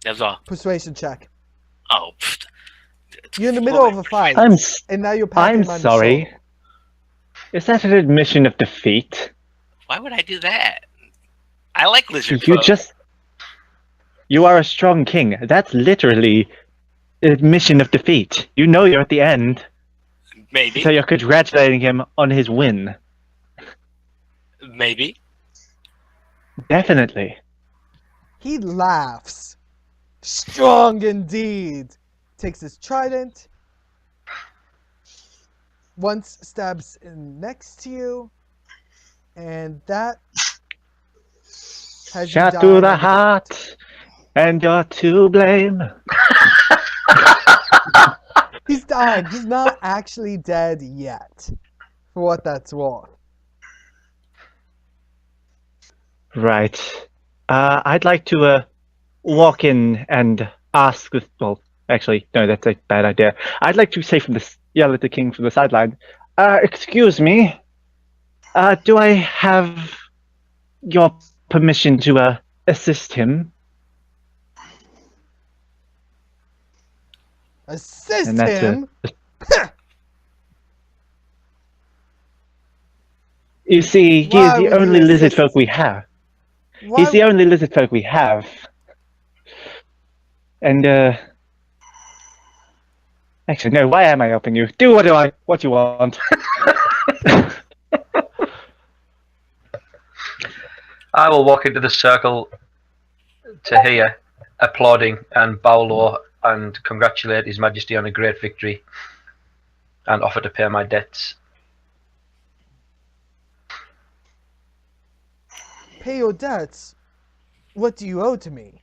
That was all. Persuasion check. Oh. You're in the middle of a fight, I'm and now you're patting him on the sorry. shoulder. Is that an admission of defeat? Why would I do that? I like lizard You folk. You are a strong king. That's literally an admission of defeat. You know you're at the end, Maybe. so you're congratulating him on his win. Maybe. Definitely. He laughs. Strong indeed. Takes his trident. Once stabs in next to you. And that has you Shot dying to on the the heart, and you're to blame. He's dying. He's not actually dead yet. For what that's worth. Right. I'd like to walk in and ask this. Well, actually, no, that's a bad idea. I'd like to say yell at the king from the sideline. Excuse me. Do I have your permission to assist him? Assist And that's him? You see, he Why is the would you only lizard assist? folk we have. Why He's the only lizard folk we have. And actually, no. Why am I helping you? Do what you want. I will walk into the circle to hear, applauding and bow low and congratulate His Majesty on a great victory and offer to pay my debts. Pay your debts? What do you owe to me?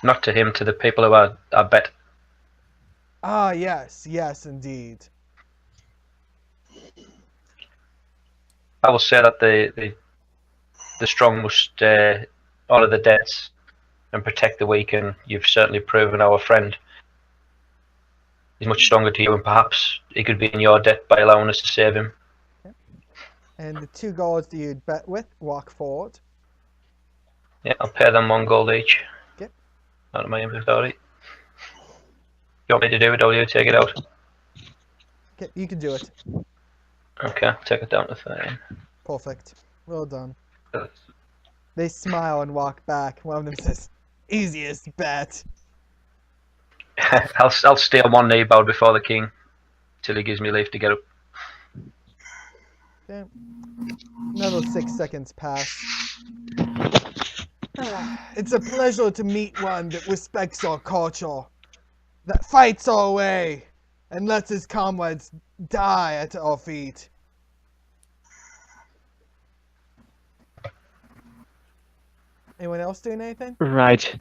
Not to him, to the people who are bet. Ah, yes, indeed. I will say that the strong must honour the debts and protect the weak, and you've certainly proven our friend is much stronger to you, and perhaps he could be in your debt by allowing us to save him. And the two guards that you'd bet with walk forward. Yeah, I'll pay them 1 gold each. Okay. Out of my inventory. You want me to do it, or will you take it out? Okay, you can do it. Okay, take it down to 13. Perfect. Well done. They smile and walk back. One of them says, easiest bet. I'll stay on one knee bowed before the king till he gives me leave to get up. Okay. Another 6 seconds pass. It's a pleasure to meet one that respects our culture, that fights our way, and lets his comrades die at our feet. Anyone else doing anything? Right.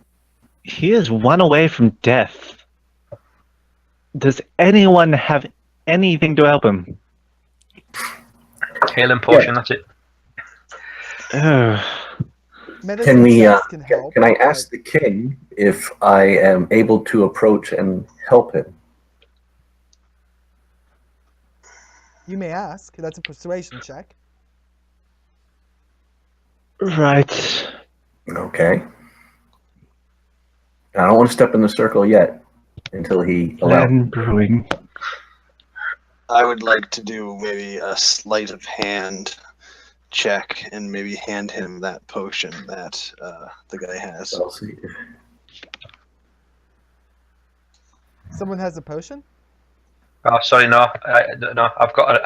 He is one away from death. Does anyone have anything to help him? Healing potion, that's it. Oh, Medicine Can we? checks can help. Can I ask the king if I am able to approach and help him? You may ask. That's a persuasion check. right. Okay. I don't want to step in the circle yet until he allows. Plan brewing. I would like to do maybe a sleight of hand check and maybe hand him that potion that the guy has. I'll see. Someone has a potion? Oh, sorry, no, no. I've got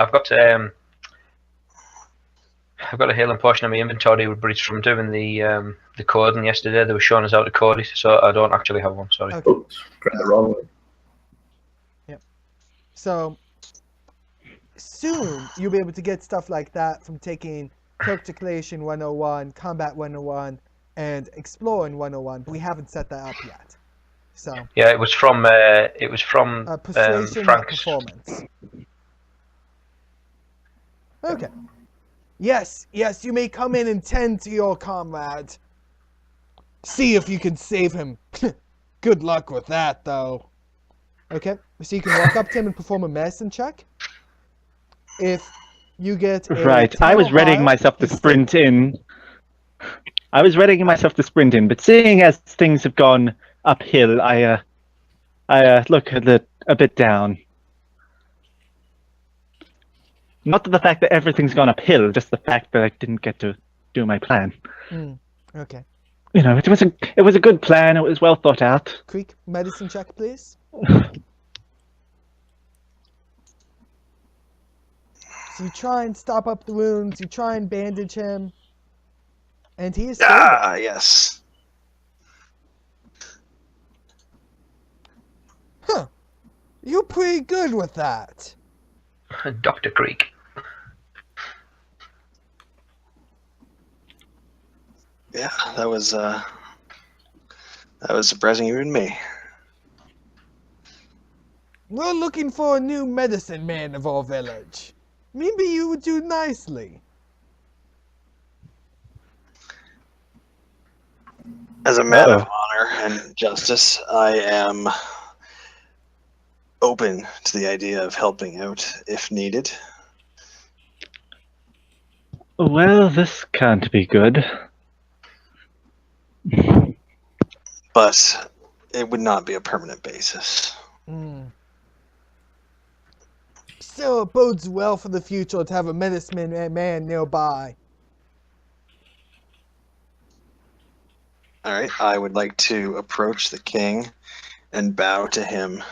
a healing potion in my inventory, but it's from doing the coding yesterday. They were showing us how to code it, so I don't actually have one. Sorry. Okay. Oops, grabbed the wrong one. So, soon you'll be able to get stuff like that from taking Articulation 101, Combat 101, and Exploring 101, but we haven't set that up yet. So, Yeah, it was from persuasion Frank's. performance. Okay. Yes, you may come in and tend to your comrade. See if you can save him. Good luck with that, though. Okay, so you can walk up to him and perform a medicine check. If you get a Right. 10 I was or readying higher, myself to he's sprint in. But seeing as things have gone uphill, I look a bit down. Not the fact that everything's gone uphill, just the fact that I didn't get to do my plan. Okay. You know, it was a good plan. It was well thought out. Creek, medicine check, please. So you try and stop up the wounds, you try and bandage him, and he is stable. Ah, yes. Huh. You're pretty good with that. Dr. Creek. Yeah, that was surprising even me. We're looking for a new medicine man of our village. Maybe you would do nicely. As a man of honor and justice, I am open to the idea of helping out if needed. Well, this can't be good. But it would not be a permanent basis. Still, it bodes well for the future to have a medicine man nearby. All right, I would like to approach the king and bow to him,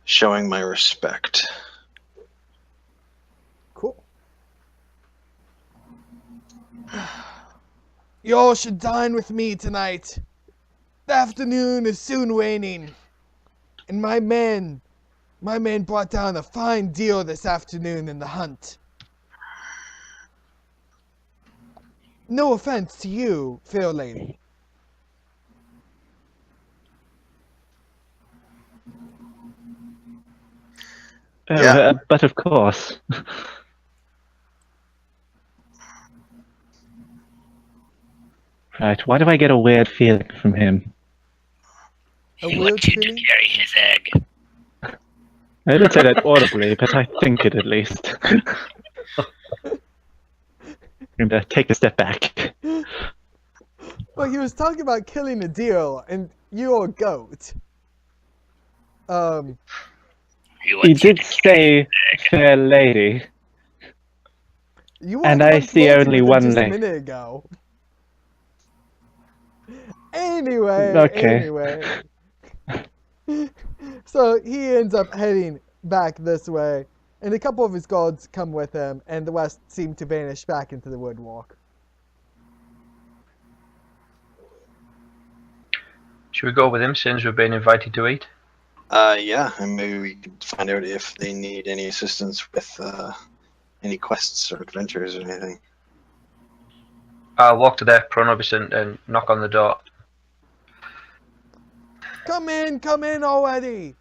showing my respect. Cool. You all should dine with me tonight. The afternoon is soon waning, and my man brought down a fine deal this afternoon in the hunt. No offense to you, fair lady. Yeah. But of course. Right, why do I get a weird feeling from him? A He weird wants you to feeling? carry his egg. I didn't say that audibly, but I think it at least. I'm gonna take a step back. Well, he was talking about killing a deer, and you're a goat. He He wants you did to say fair lady. You And weren't I much see closer only than one just a leg. minute ago. Anyway, Okay. So he ends up heading back this way, and a couple of his guards come with him, and the rest seem to vanish back into the woodwalk. Should we go with him since we've been invited to eat? Yeah, and maybe we could find out if they need any assistance with any quests or adventures or anything. I'll walk to there, Pronobis, and knock on the door. Come in already.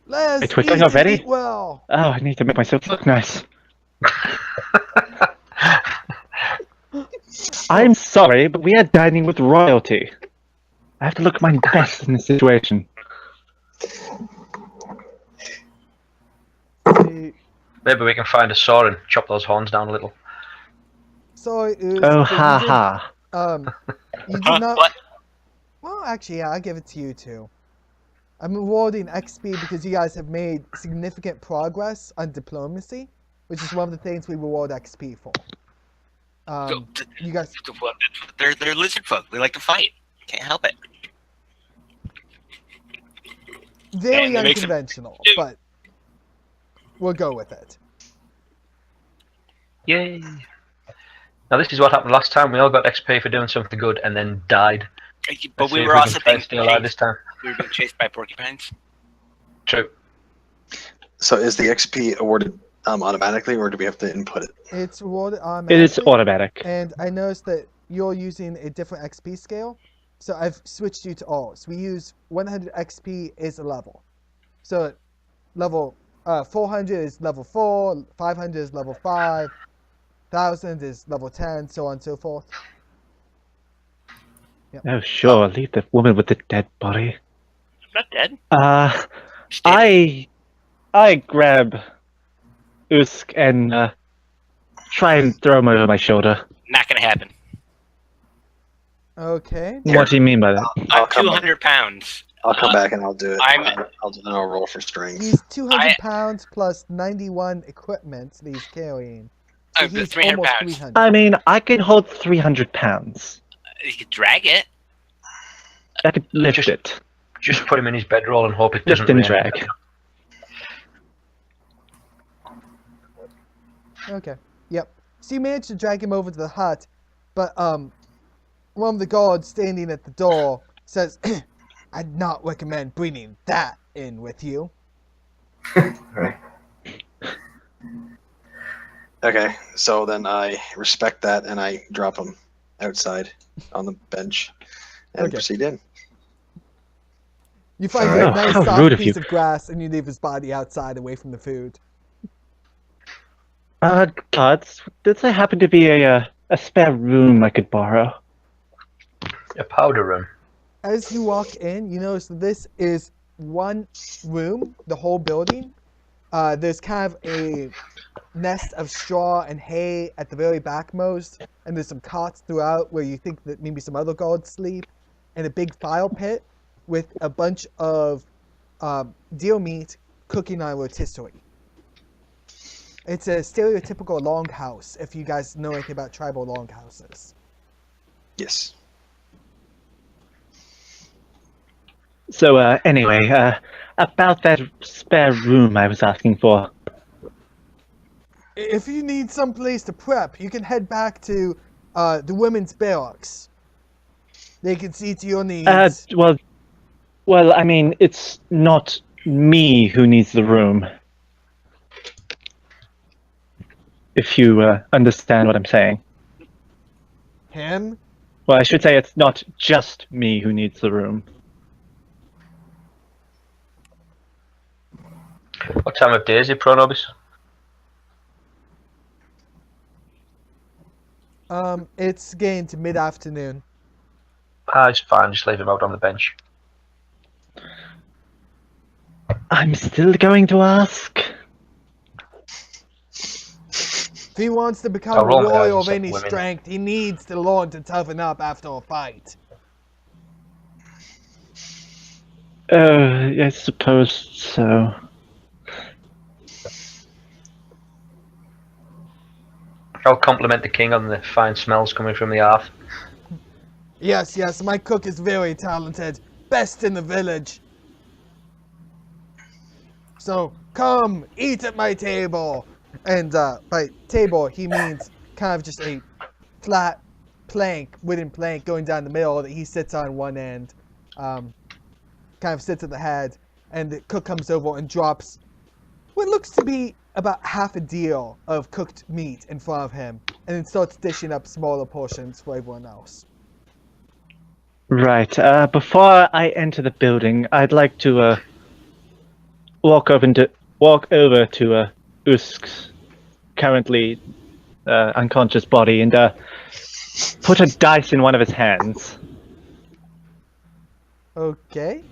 Let's Wait, we're eat going and already? eat well. Oh, I need to make myself look nice. I'm sorry, but we are dining with royalty. I have to look my best in this situation. Maybe we can find a saw and chop those horns down a little. Sorry, Oh, ha ha. You did Huh? not. What? Well, actually, yeah, I'll give it to you too. I'm rewarding XP because you guys have made significant progress on diplomacy, which is one of the things we reward XP for. You guys, They're lizard folk. They like to fight. Can't help it. very And it makes it- unconventional, but we'll go with it. Yay! Now this is what happened last time. We all got XP for doing something good and then died. But Let's see we if were can also try being and stay alive chased. this time. We were being chased by porcupines. True. So is the XP awarded automatically, or do we have to input it? It's rewarded It automatically. is automatic. And I noticed that you're using a different XP scale, so I've switched you to all. So we use 100 XP is a level. So level 400 is level 4, 500 is level 5, 1000 is level 10, so on and so forth. Oh, sure. Leave the woman with the dead body. I'm not dead. Uh, I grab Usk and try and throw him over my shoulder. Not gonna happen. Okay. What do you mean by that? I'll I'm come back. 200 pounds. I'll come back and I'll do it. I'm- I'll roll for strength. He's 200 I- pounds plus 91 equipment that he's carrying. So I'm he's 300 almost pounds. 300. I mean, I can hold 300 pounds. You could drag it. I could lift Just- it. Just put him in his bedroll and hope it Lift doesn't and rain. drag. Okay. Yep. So you managed to drag him over to the hut, but one of the guards standing at the door says, "I'd not recommend bringing that in with you." Right. Okay, so then I respect that and I drop him outside on the bench and Okay. proceed in. You find Alright. a Oh, nice how soft rude of piece you. of grass and you leave his body outside away from the food. Gods, does there happen to be a spare room I could borrow? A powder room. As you walk in, you notice that this is one room, the whole building. There's kind of a nest of straw and hay at the very backmost, and there's some cots throughout where you think that maybe some other guards sleep, and a big fire pit with a bunch of deer meat cooking on a rotisserie. It's a stereotypical longhouse, if you guys know anything about tribal longhouses. Yes. So, anyway, about that spare room I was asking for. If you need some place to prep, you can head back to the women's barracks. They can see to your needs. Well, I mean, it's not me who needs the room. If you understand what I'm saying. Him? Well, I should say it's not just me who needs the room. What time of day is it, Pronobis? It's getting to mid-afternoon. Ah, it's fine. Just leave him out on the bench. I'm still going to ask. If he wants to become I'll a roll my eyes warrior and of say any women. strength, he needs to learn to toughen up after a fight. I suppose so. I'll compliment the king on the fine smells coming from the hearth. Yes, yes, my cook is very talented. Best in the village. So, come, eat at my table. And by table, he means kind of just a flat plank, wooden plank going down the middle that he sits on one end. Kind kind of sits at the head, and the cook comes over and drops what looks to be about half a deal of cooked meat in front of him, and then starts dishing up smaller portions for everyone else. Right. Before I enter the building, I'd like to walk over to Usk's currently unconscious body and put a dice in one of his hands. Okay.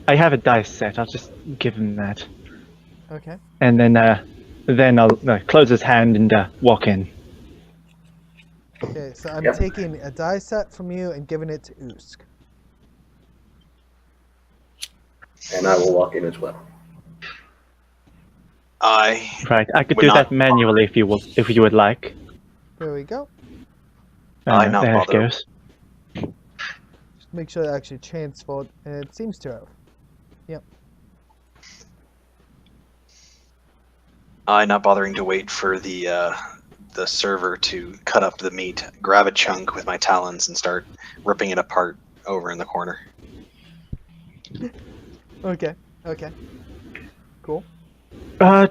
I have a dice set. I'll just give him that, Okay. and then I'll close his hand and walk in. Okay, so I'm Yep. taking a die set from you and giving it to Usk. And I will walk in as well. I Right. I could Would do not- that manually if you would like. There we go. I'm not there it bothered. goes. Just make sure it actually transferred, and it seems to have. I not bothering to wait for the server to cut up the meat, grab a chunk with my talons and start ripping it apart over in the corner. Okay. Okay. Cool.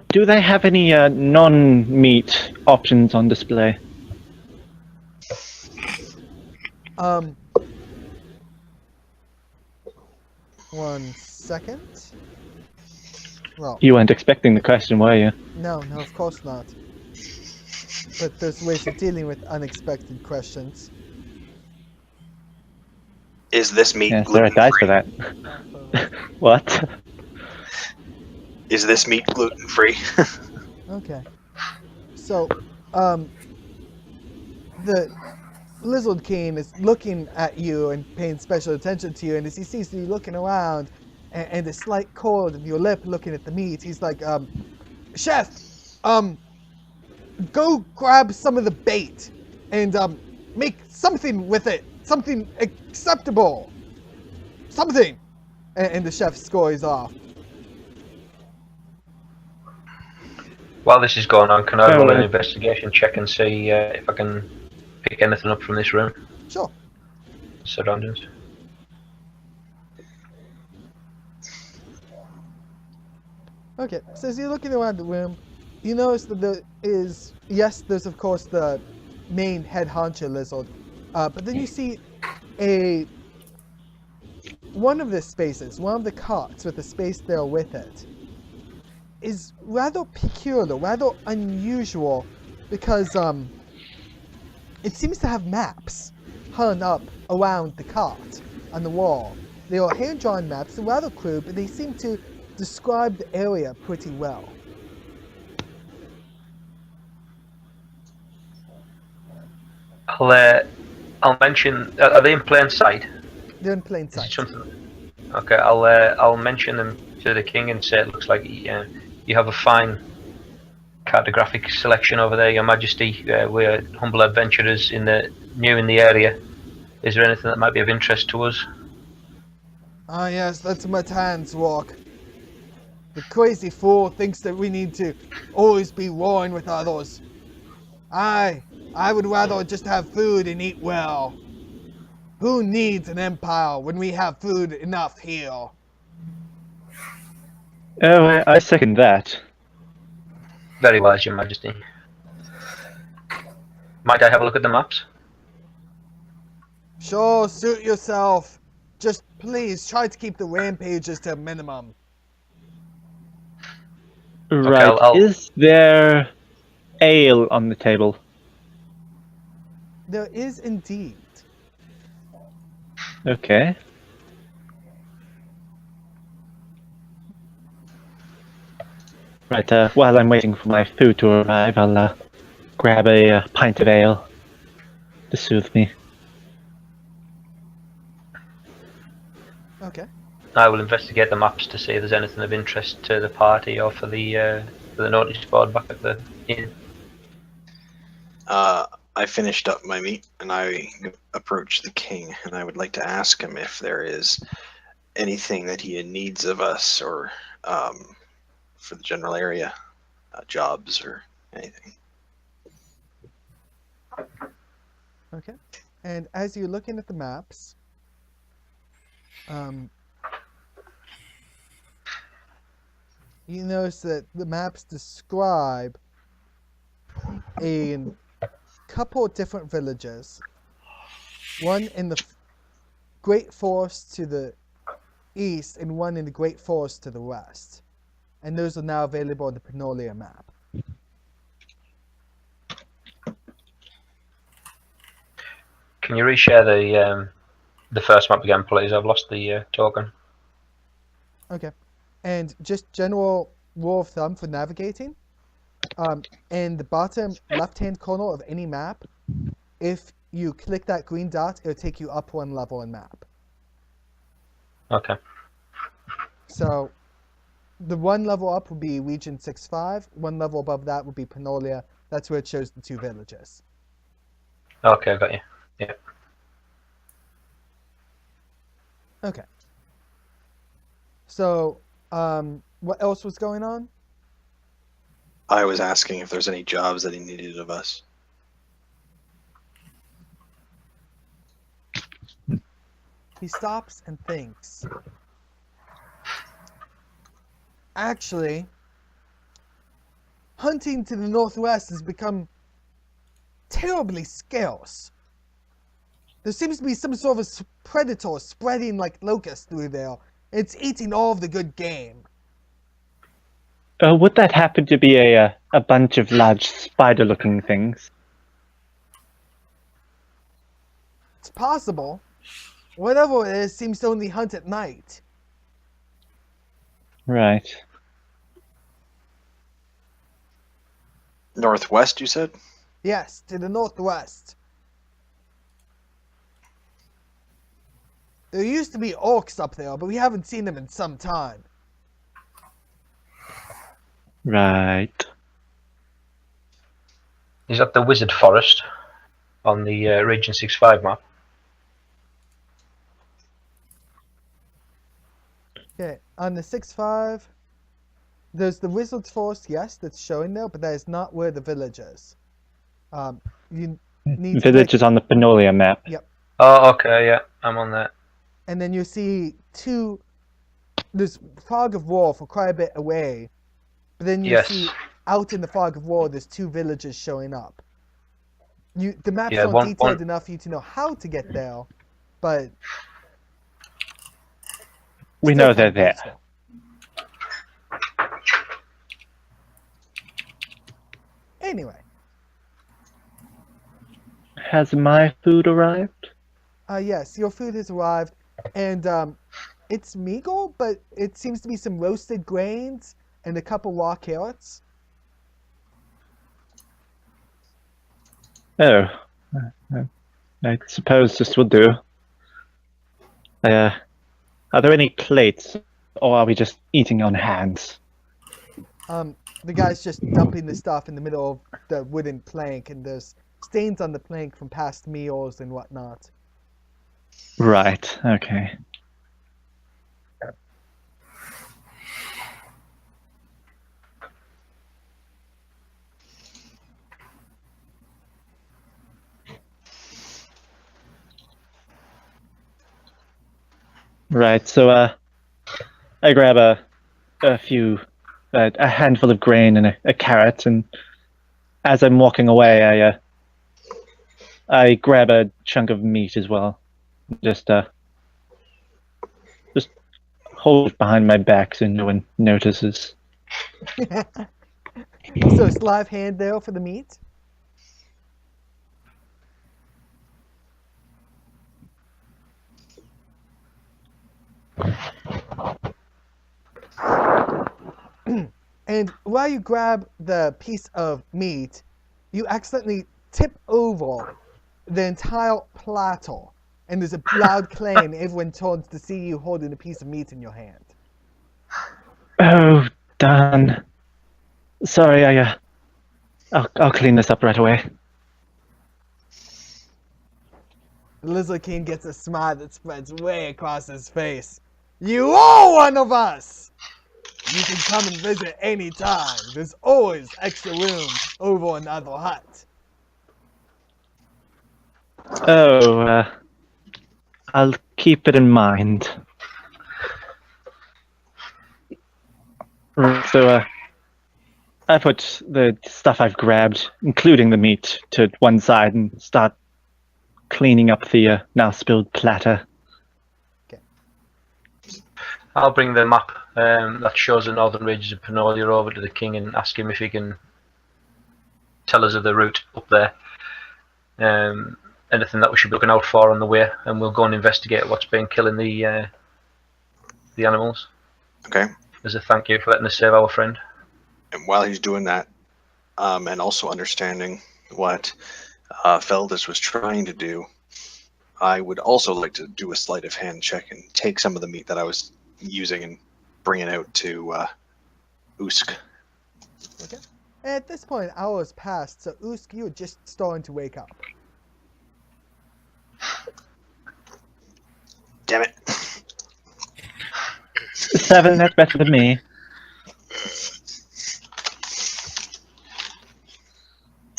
Do they have any non-meat options on display? One second. Well, You weren't expecting the question, were you? no, of course not. But there's ways of dealing with unexpected questions. Is this meat Yes, there are gluten dice for free? that. What? Is this meat gluten free? Okay. So, the Lizard King is looking at you and paying special attention to you, and as he sees you looking around, and a slight cold in your lip looking at the meat, he's like, Chef, go grab some of the bait, and, make something with it. Something acceptable. Something. And the chef scores off. While this is going on, can I Oh, roll an right. investigation check and see if I can pick anything up from this room? Sure. Surroundings. Okay, so as you're looking around the room, you notice that there's of course the main head honcho lizard, but then you see one of the spaces, one of the carts with the space there with it, is rather peculiar, rather unusual, because it seems to have maps hung up around the cart on the wall. They are hand-drawn maps, they're rather crude, but they seem to describe the area pretty well. I'll mention. Are they in plain sight? They're in plain Is it sight. something? Okay, I'll mention them to the king and say it looks like you have a fine cartographic selection over there, Your Majesty. We're humble adventurers new in the area. Is there anything that might be of interest to us? Ah yes, that's Matan's walk. The crazy fool thinks that we need to always be warring with others. I would rather just have food and eat well. Who needs an empire when we have food enough here? Oh, I second that. Very wise, Your Majesty. Might I have a look at the maps? Sure, suit yourself. Just please try to keep the rampages to a minimum. Right. I'll- Is there ale on the table? There is indeed. Okay. Right, while I'm waiting for my food to arrive, I'll grab a pint of ale to soothe me. Okay. I will investigate the maps to see if there's anything of interest to the party or for the notice board back at the inn. I finished up my meat and I approach the king and I would like to ask him if there is anything that he needs of us or for the general area, jobs or anything. Okay. And as you're looking at the maps, you notice that the maps describe a couple of different villages. One in the Great Forest to the east, and one in the Great Forest to the west. And those are now available on the Penolia map. Can you reshare the first map again, please? I've lost the token. Okay. And just general rule of thumb for navigating. In the bottom left-hand corner of any map, if you click that green dot, it'll take you up one level in map. Okay. So the one level up would be Region 6-5. One level above that would be Penolia. That's where it shows the two villages. Okay, I got you. Yeah. Okay. So, what else was going on? I was asking if there's any jobs that he needed of us. He stops and thinks. Actually, hunting to the northwest has become terribly scarce. There seems to be some sort of predator spreading like locusts through there. It's eating all of the good game. Would that happen to be a bunch of large spider-looking things? It's possible. Whatever it is seems to only hunt at night. Right. Northwest, you said? Yes, to the northwest. There used to be orcs up there, but we haven't seen them in some time. Right. Is that the Wizard Forest on the Region 6-5 map? Okay, on the 6-5, there's the Wizard's Forest, yes, that's showing there, but that is not where the village is. You need to Village click, is on the Penolia map. Oh, okay, yeah, I'm on that. and then you see there's Fog of War for quite a bit away, but then you Yes. see out in the Fog of War, there's two villages showing up. The map's Yeah, not one- detailed one- enough for you to know how to get there, but We still know they're kinda there. useful. Anyway, Has my food arrived? yes, your food has arrived, and it's meager, but it seems to be some roasted grains and a couple raw carrots. Oh. I suppose this will do. Are there any plates, or are we just eating on hands? The guy's just dumping the stuff in the middle of the wooden plank, and there's stains on the plank from past meals and whatnot. Right, okay. Right, so I grab a handful of grain and a carrot, and as I'm walking away, I grab a chunk of meat as well. Just hold it behind my back so no one notices. So it's live hand there for the meat. And while you grab the piece of meat, you accidentally tip over the entire platter, and there's a loud clang. Everyone turns to see you holding a piece of meat in your hand. Oh, darn. Sorry, I'll clean this up right away. The Lizard King gets a smile that spreads way across his face. You are one of us! You can come and visit any time. There's always extra room over another hut. Oh, I'll keep it in mind. So, I put the stuff I've grabbed, including the meat, to one side and start cleaning up the now spilled platter. I'll bring the map that shows the northern ranges of Penolia over to the king and ask him if he can tell us of the route up there. Anything that we should be looking out for on the way, and we'll go and investigate what's been killing the animals. Okay. As a thank you for letting us save our friend. And while he's doing that, and also understanding what Feldis was trying to do, I would also like to do a sleight of hand check and take some of the meat that I was using and bring it out to Usk. Okay. At this point, hours passed, so Usk, you're just starting to wake up. Damn it. 7, that's better than me.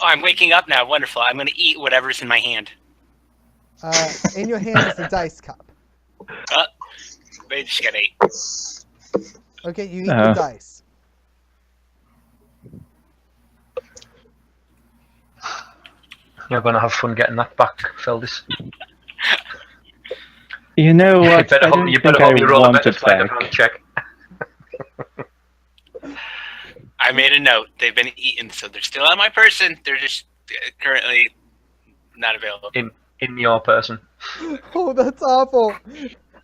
Oh, I'm waking up now. Wonderful. I'm going to eat whatever's in my hand. In your hand is a dice cup. Wait, just got 8. Okay, you eat the dice. You're going to have fun getting that back, Feldis. You know what? You better hope you roll a better sleight of hand check. I made a note. They've been eaten, so they're still on my person. They're just currently not available. In your person. Oh, that's awful.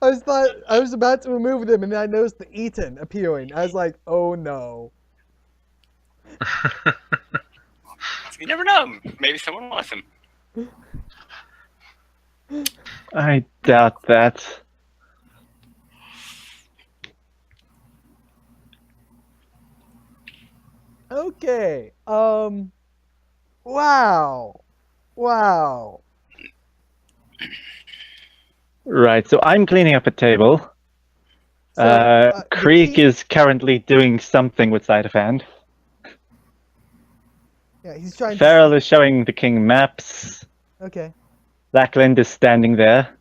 I was about to remove them, and then I noticed the eaten appearing. I was like, oh no. You never know. Maybe someone wants them. I doubt that. Okay. Wow. Wow. Right, so I'm cleaning up a table. So, Creek is currently doing something with sleight of hand. Yeah, he's trying Farrell is showing the king maps. Okay. Lackland is standing there.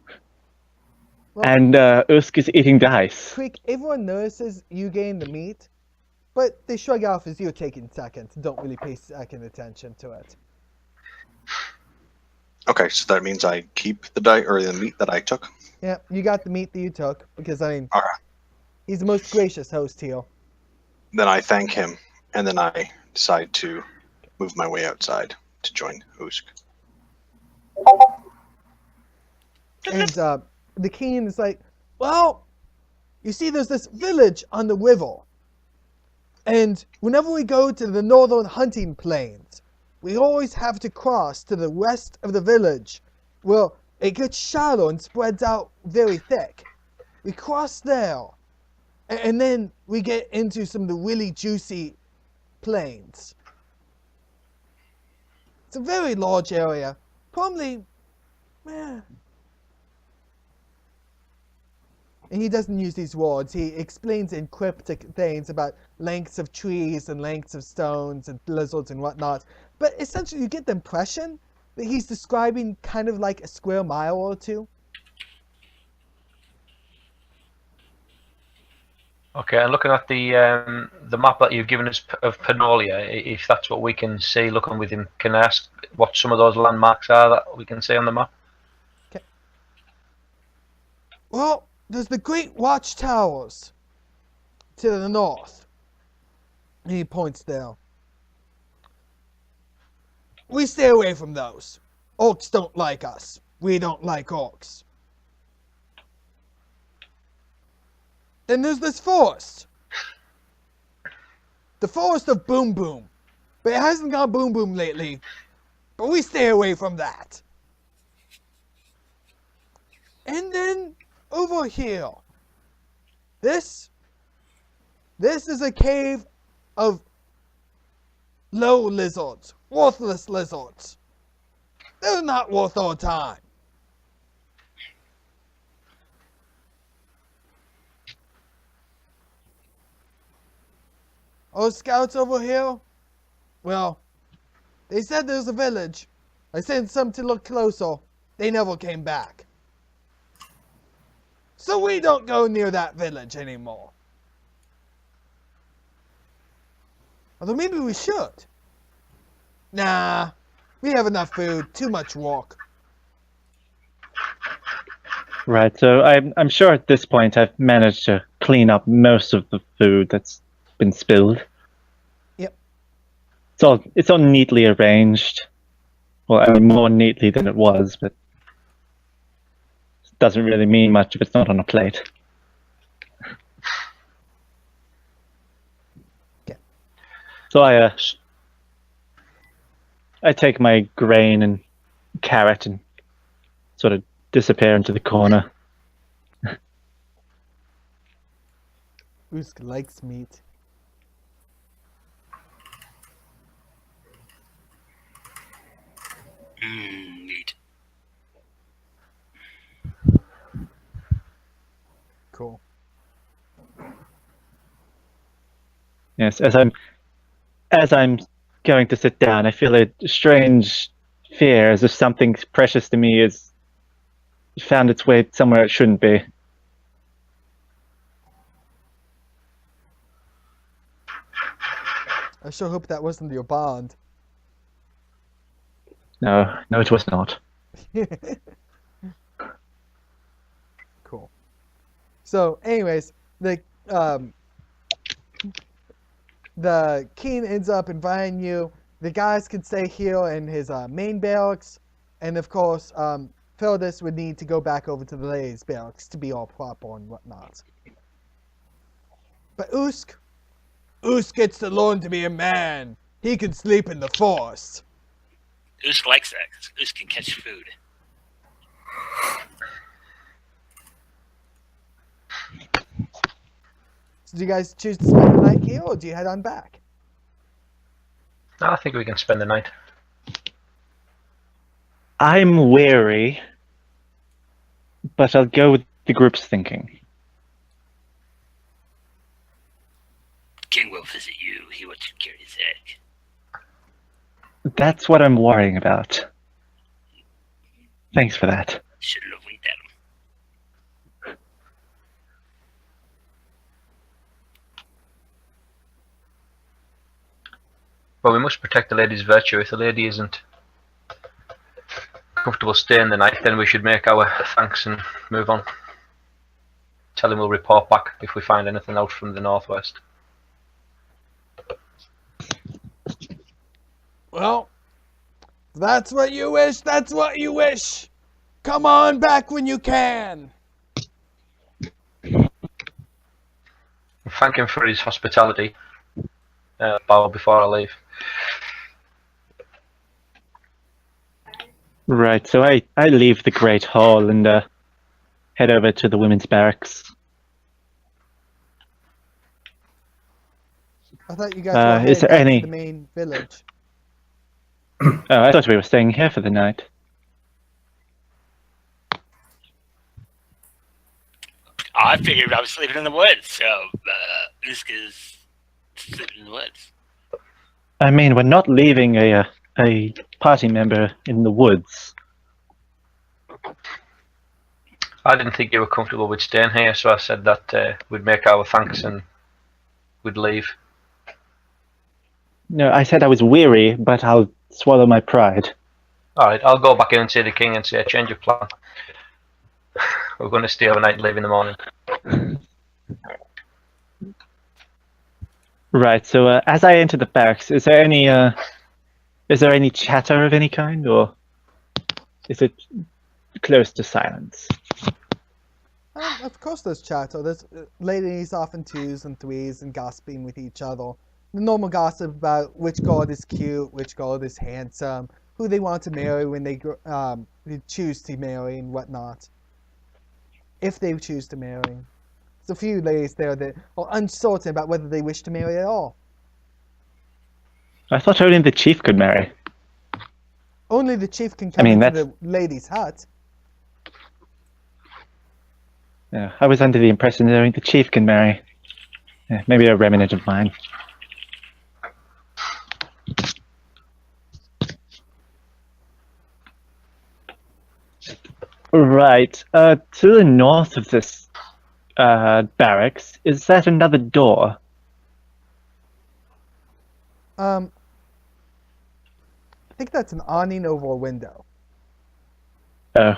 Well, And Usk is eating dice. Creek, everyone notices you gain the meat, but they shrug off as you're taking seconds and don't really pay second attention to it. Okay, so that means I keep the meat that I took. Yeah, you got the meat that you took, because, I mean, All right. he's the most gracious host here. Then I thank him, and then I decide to move my way outside to join Usk. And the king is like, well, you see there's this village on the river. And whenever we go to the northern hunting plains, we always have to cross to the west of the village. Well, it gets shallow and spreads out very thick. We cross there, and then we get into some of the really juicy plains. It's a very large area. Probably, and he doesn't use these words. He explains in cryptic things about lengths of trees and lengths of stones and lizards and whatnot. But essentially, you get the impression that he's describing kind of like a square mile or two. Okay, and looking at the map that you've given us of Penolia, if that's what we can see looking with him, can I ask what some of those landmarks are that we can see on the map? Okay. Well, there's the great watchtowers to the north. And he points there. We stay away from those. Orcs don't like us. We don't like orcs. Then there's this forest. The forest of Boom Boom. But it hasn't gone boom boom lately. But we stay away from that. And then over here. This is a cave of low lizards. Worthless lizards. They're not worth our time. Our scouts over here, well, they said there's a village. I sent some to look closer. They never came back. So we don't go near that village anymore. Although maybe we should. Nah, we have enough food. Too much walk. Right, so I'm sure at this point I've managed to clean up most of the food that's been spilled. Yep. It's all neatly arranged. Well, I mean, more neatly than it was, but it doesn't really mean much if it's not on a plate. Okay. So I take my grain and carrot and sort of disappear into the corner. Usk likes meat. Meat. Cool. Yes, as I'm going to sit down, I feel a strange fear, as if something precious to me has found its way somewhere it shouldn't be. I sure hope that wasn't your bond. No, it was not. Cool. So, anyways, the king ends up inviting you. The guys can stay here in his main barracks, and of course, Feldus would need to go back over to the ladies' barracks to be all proper and whatnot. But Usk gets to learn to be a man. He can sleep in the forest. Usk likes that, 'cause Usk can catch food. So do you guys choose to spend the night here, or do you head on back? I think we can spend the night. I'm wary, but I'll go with the group's thinking. King will visit you. He wants to carry his egg. That's what I'm worrying about. Thanks for that. Should have winked at him. Well, we must protect the lady's virtue. If the lady isn't comfortable staying the night, then we should make our thanks and move on. Tell him we'll report back if we find anything out from the northwest. Well, if that's what you wish. That's what you wish. Come on back when you can. Thank him for his hospitality. Bow before I leave. Right, so I leave the Great Hall and head over to the women's barracks. I thought you guys were is there heading back any- to the main village. Oh, I thought we were staying here for the night. I figured I was sleeping in the woods, so Usk is sleeping in the woods. I mean, we're not leaving a party member in the woods. I didn't think you were comfortable with staying here, so I said that we'd make our thanks and we'd leave. No, I said I was weary, but I'll swallow my pride. Alright, I'll go back in and see the king and say, change of plan. We're going to stay overnight and leave in the morning. Right, so as I enter the barracks, is there any chatter of any kind, or is it close to silence? Of course there's chatter. There's ladies off in twos and threes and gossiping with each other. The normal gossip about which god is cute, which god is handsome, who they want to marry when they choose to marry and whatnot. If they choose to marry. There's a few ladies there that are uncertain about whether they wish to marry at all. I thought only the chief could marry. Only the chief can come mean, into the lady's hut. Yeah, I was under the impression that only the chief can marry. Yeah, maybe a remnant of mine. Right, to the north of this barracks, is that another door? I think that's an awning over a window. Oh.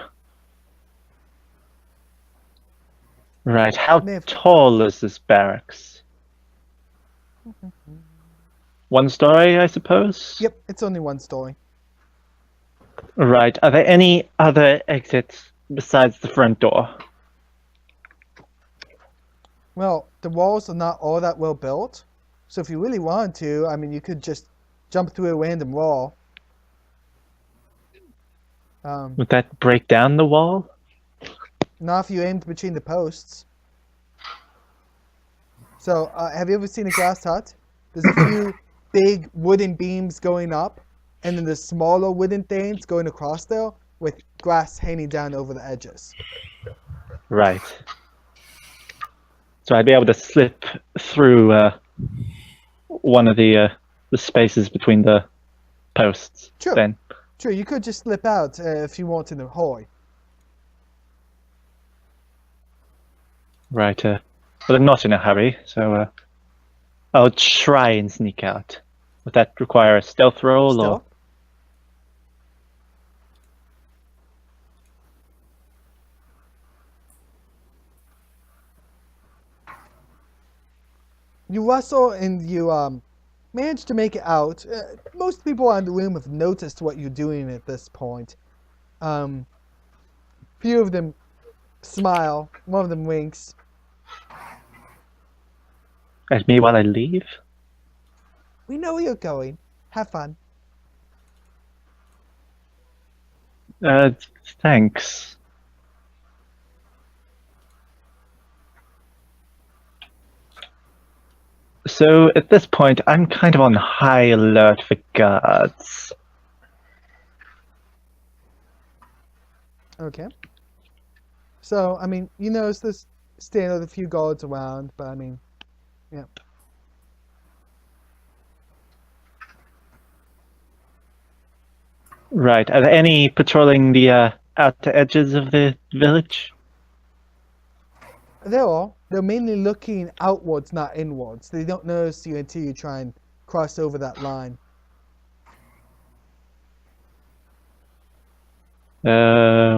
Right. How May have- tall is this barracks? 1 story, I suppose? Yep, it's only 1 story. Right. Are there any other exits besides the front door? Well, the walls are not all that well built, so if you really wanted to, I mean, you could just jump through a random wall. Would that break down the wall? Not if you aimed between the posts. So, have you ever seen a glass hut? There's a few big wooden beams going up, and then there's smaller wooden things going across there with glass hanging down over the edges. Right. So I'd be able to slip through one of the spaces between the posts. True. Then. True, you could just slip out if you wanted to hurry. Right. But I'm not in a hurry, so I'll try and sneak out. Would that require a stealth roll or? Stealth? You rustle and you manage to make it out. Most people in the room have noticed what you're doing at this point. Few of them smile. One of them winks. At me while I leave? We know where you're going. Have fun. Thanks. So at this point, I'm kind of on high alert for guards. Okay. So, I mean, you notice there's standing a few guards around, but I mean, yeah. Right. Are there any patrolling the outer edges of the village? They're mainly looking outwards, not inwards. They don't notice you until you try and cross over that line.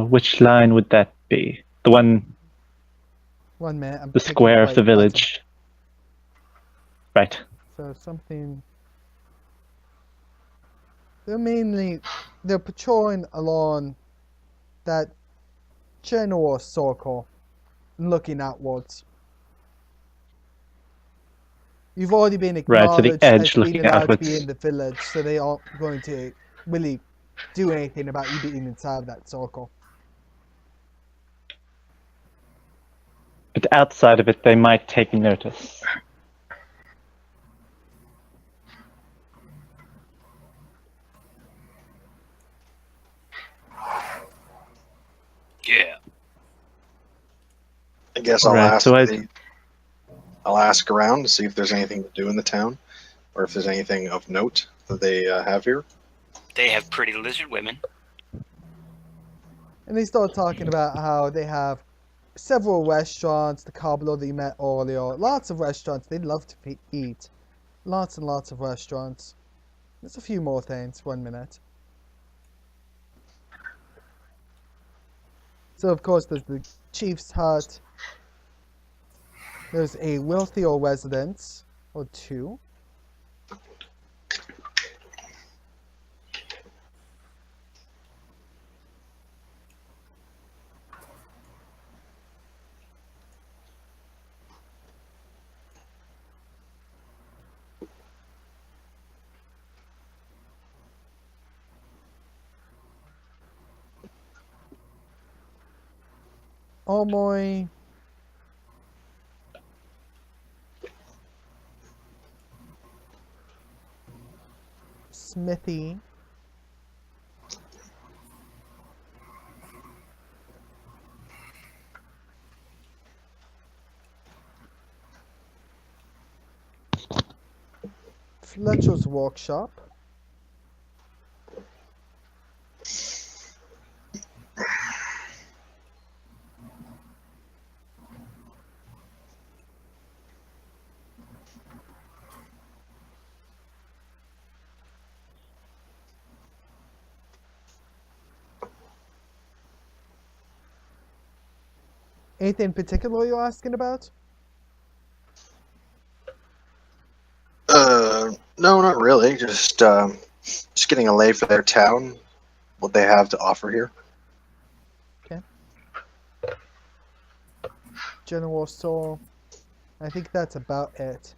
Which line would that be? The one, 1 minute. I'm the clicking square of right the button. village. Right. So something. They're patrolling along that general circle, looking outwards. You've already been Right, so acknowledged the edge as looking being allowed to outwards. be in the village, so they aren't going to really do anything about you being inside of that circle. But outside of it, they might take notice. Yeah. I guess I'll Right, ask. so I'll ask around to see if there's anything to do in the town, or if there's anything of note that they have here. They have pretty lizard women. And they start talking about how they have several restaurants, the cobbler that you met earlier, lots of restaurants. They'd love to eat. Lots and lots of restaurants. There's a few more things. 1 minute. So, of course, there's the chief's hut. There's a wealthier residence, or 2. Omoy. Smithy. Fletcher's workshop. Anything in particular you're asking about? No, not really. Just getting a lay for their town, what they have to offer here. General store. I think that's about it.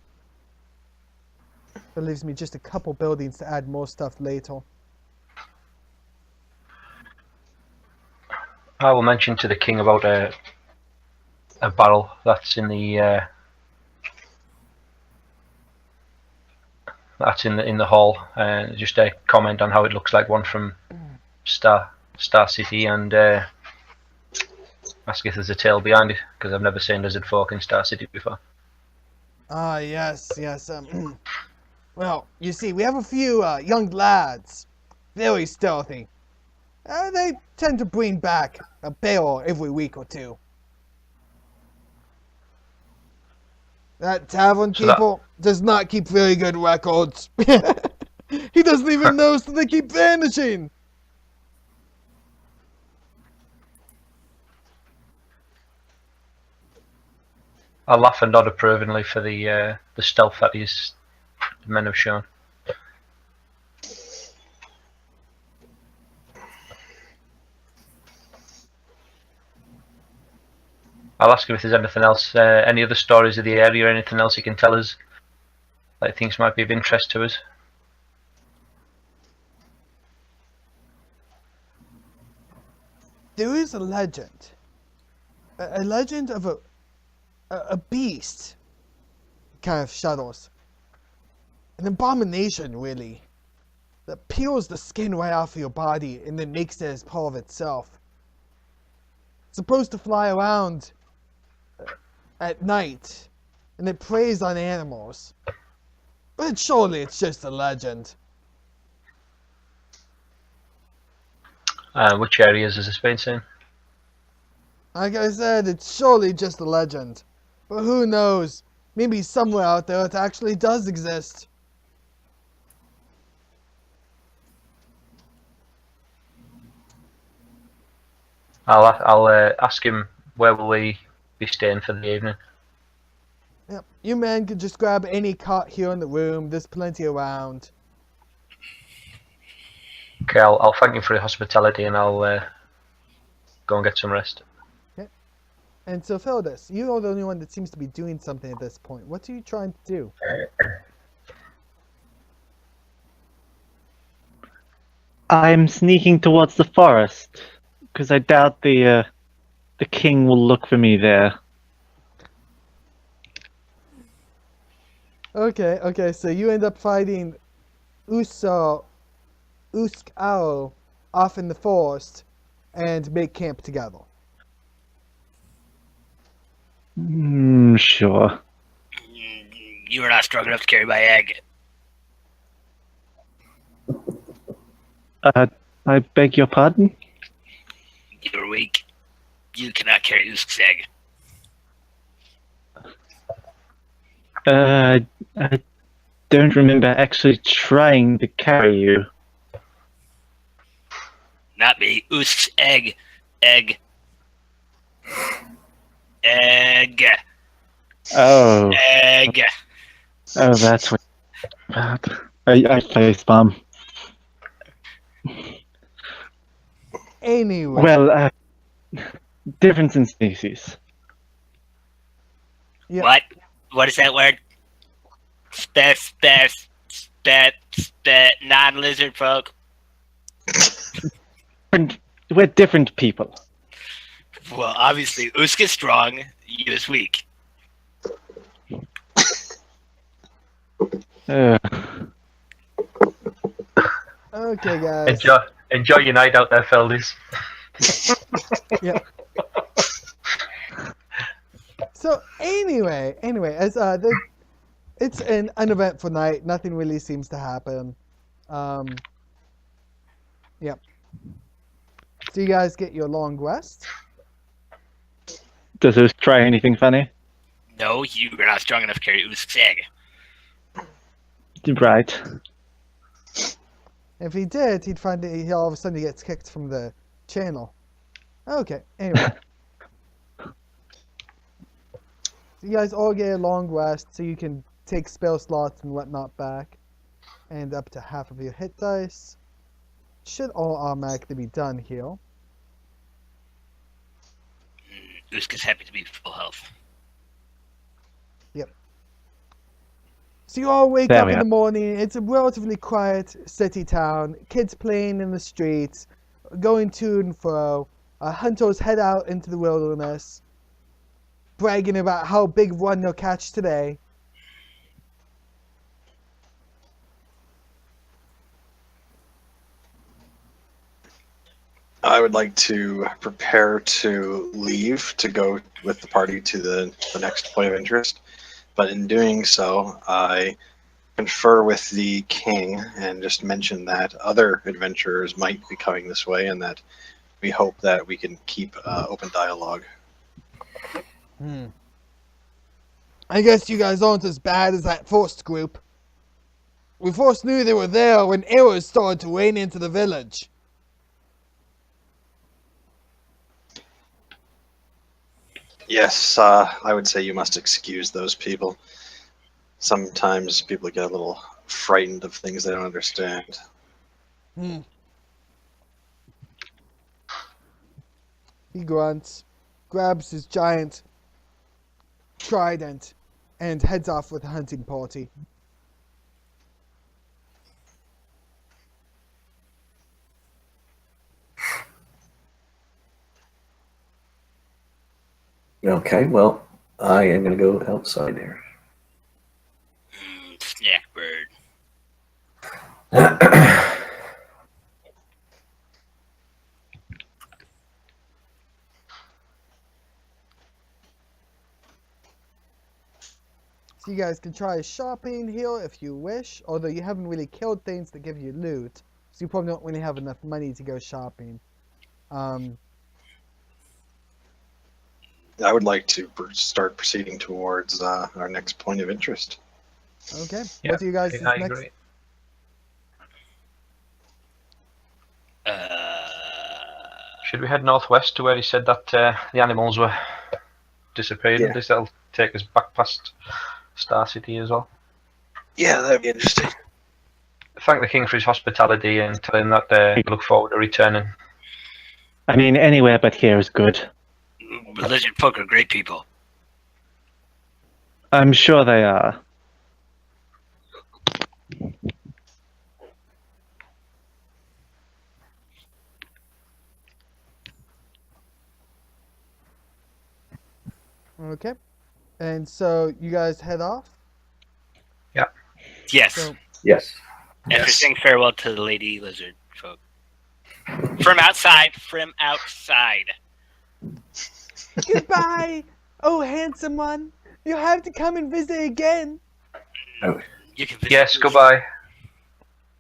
That leaves me just a couple buildings to add more stuff later. I will mention to the king about a barrel that's in the hall, and just a comment on how it looks like one from Star City, and ask if there's a tale behind it, because I've never seen lizard folk in Star City before. Ah, yes. Well, you see, we have a few young lads, very stealthy. They tend to bring back a barrel every week or two. That tavern keeper does not keep very good records. He doesn't even know, so they keep vanishing. I laugh and nod approvingly for the stealth that these men have shown. I'll ask him if there's anything else, any other stories of the area, or anything else he can tell us that he thinks might be of interest to us. There is a legend. A legend of a beast kind of shuttles. An abomination, really. That peels the skin right off of your body and then makes it as part of itself. It's supposed to fly around at night, and it preys on animals. But surely it's just a legend. Which areas has this been seen? Like I said, it's surely just a legend. But who knows? Maybe somewhere out there it actually does exist. I'll ask him where will we be staying for the evening. Yep. You men can just grab any cot here in the room. There's plenty around. Okay, I'll thank him for his hospitality, and I'll go and get some rest. Okay. And so, Phildus, you are the only one that seems to be doing something at this point. What are you trying to do? I'm sneaking towards the forest because I doubt the king will look for me there. Okay, so you end up fighting Usk Owl off in the forest and make camp together. Sure. You are not strong enough to carry my egg. I beg your pardon? You're weak. You cannot carry Usk's egg. I don't remember actually trying to carry you. Not me. Usk's egg. Egg. Egg. Oh. Egg. Oh, that's what. I facepalm. Anyway. Well, difference in species. Yeah. What? What is that word? Non-lizard folk. We're different people. Well, obviously, Usk is strong. You is weak. Okay, guys. Enjoy your night out there, Feldis. Yeah. So anyway, as it's an uneventful night. Nothing really seems to happen. Yep. So you guys get your long rest. Does Usk try anything funny? No, you are not strong enough to carry Usk's egg. Right. If he did, he'd find that he all of a sudden he gets kicked from the channel. Okay. Anyway. So you guys all get a long rest, so you can take spell slots and whatnot back, and up to half of your hit dice. Should all automatically be done here. Usk is happy to be full health. So you all wake There up we in are. the morning. It's a relatively quiet city town. Kids playing in the streets, going to and fro. Hunters head out into the wilderness, bragging about how big one they'll catch today. I would like to prepare to leave to go with the party to the next point of interest. But in doing so, I confer with the king and just mention that other adventurers might be coming this way and that we hope that we can keep open dialogue. I guess you guys aren't as bad as that first group. We first knew they were there when arrows started to rain into the village. Yes, I would say you must excuse those people. Sometimes people get a little frightened of things they don't understand. He grunts, grabs his giant trident, and heads off with the hunting party. Okay, well, I am going to go outside here. Snack bird. So you guys can try shopping here if you wish, although you haven't really killed things that give you loot, so you probably don't really have enough money to go shopping. I would like to start proceeding towards our next point of interest. Okay, Yeah, what do you guys I next? agree. Should we head northwest to where he said that the animals were disappearing? Yeah. At least that'll take us back past Star City as well. Yeah, that'd be interesting. Thank the king for his hospitality and tell him that they look forward to returning. I mean, anywhere but here is good. Lizard folk are great people. I'm sure they are. Okay, and so you guys head off? Yes. So, Yes. After Yes. saying farewell to the lady lizard folk. From outside. From outside. goodbye, oh handsome one. You'll have to come and visit again. You can visit Yes, Usk. goodbye.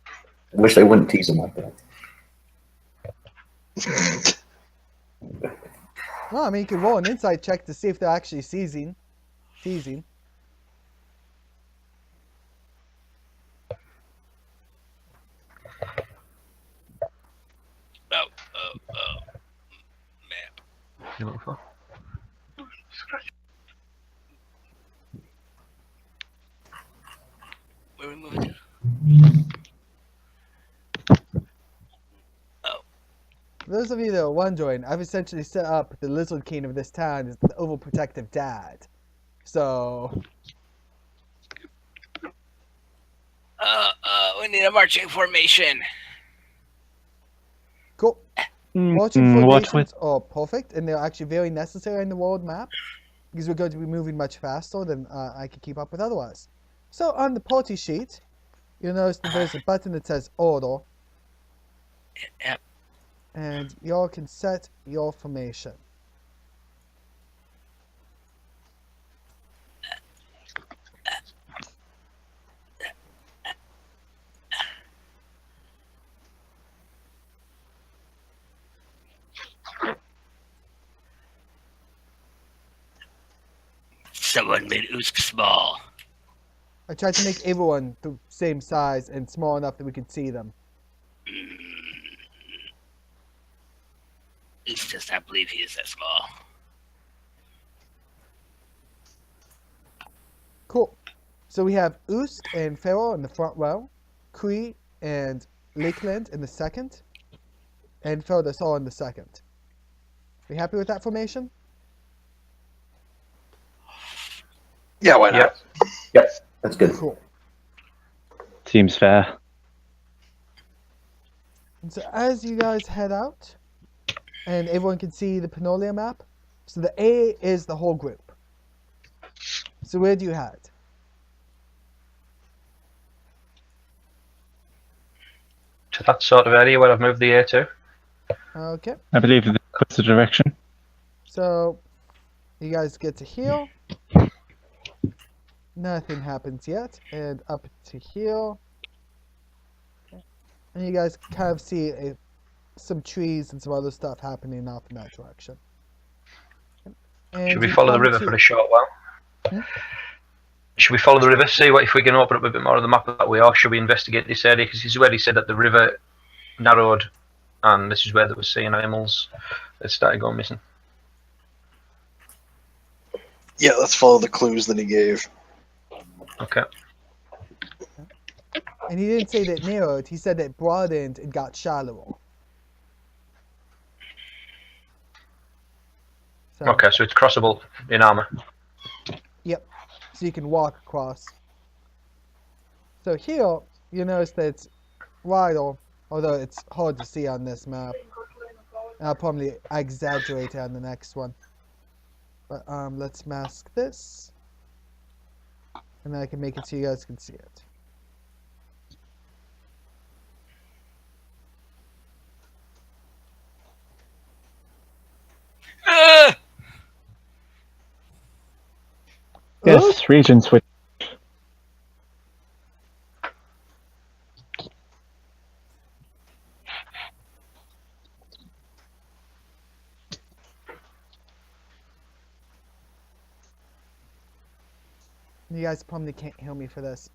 I wish they wouldn't tease him like that. Well, I mean, you could roll an insight check to see if they're actually teasing. Oh. Map. You looking for? Where are we moving to? For those of you that are wondering, I've essentially set up the Lizard King of this town as the overprotective dad. So, We need a marching formation. cool. Marching What formations are perfect, and they're actually very necessary in the world map, because we're going to be moving much faster than I could keep up with otherwise. So, on the party sheet, you'll notice that there's a button that says Order, Yep. and y'all can set your formation. Someone made Usk small. I tried to make everyone the same size and small enough that we could see them. Usk does not believe he is that small. Cool. So we have Usk and Pharaoh in the front row, Kree and Lakeland in the second, and Ferodos all in the second. Are you happy with that formation? Yeah, why not? Yep, that's good. Cool. Seems fair. And so as you guys head out, and everyone can see the Panolia map, so the A is the whole group. So where do you head? To that sort of area where I've moved the A to. Okay. I believe that's the direction. So you guys get to heal. Nothing happens yet. And up to heal. And you guys kind of see some trees and some other stuff happening off in that direction. And Should we you follow the come river to- for a short while? Hmm? Should we follow the river, see what if we can open up a bit more of the map that way, or should we investigate this area? Because this is where he said that the river narrowed, and this is where they were seeing animals that started going missing. Yeah, let's follow the clues that he gave. Okay. And he didn't say that it narrowed, he said that it broadened and got shallower. So, Okay, so it's crossable in armor. Yep. So you can walk across. So here, you notice that it's wider, although it's hard to see on this map. And I'll probably exaggerate it on the next one. But let's mask this. And then I can make it so you guys can see it. Ah! Yes, region switch. You guys probably can't hear me for this.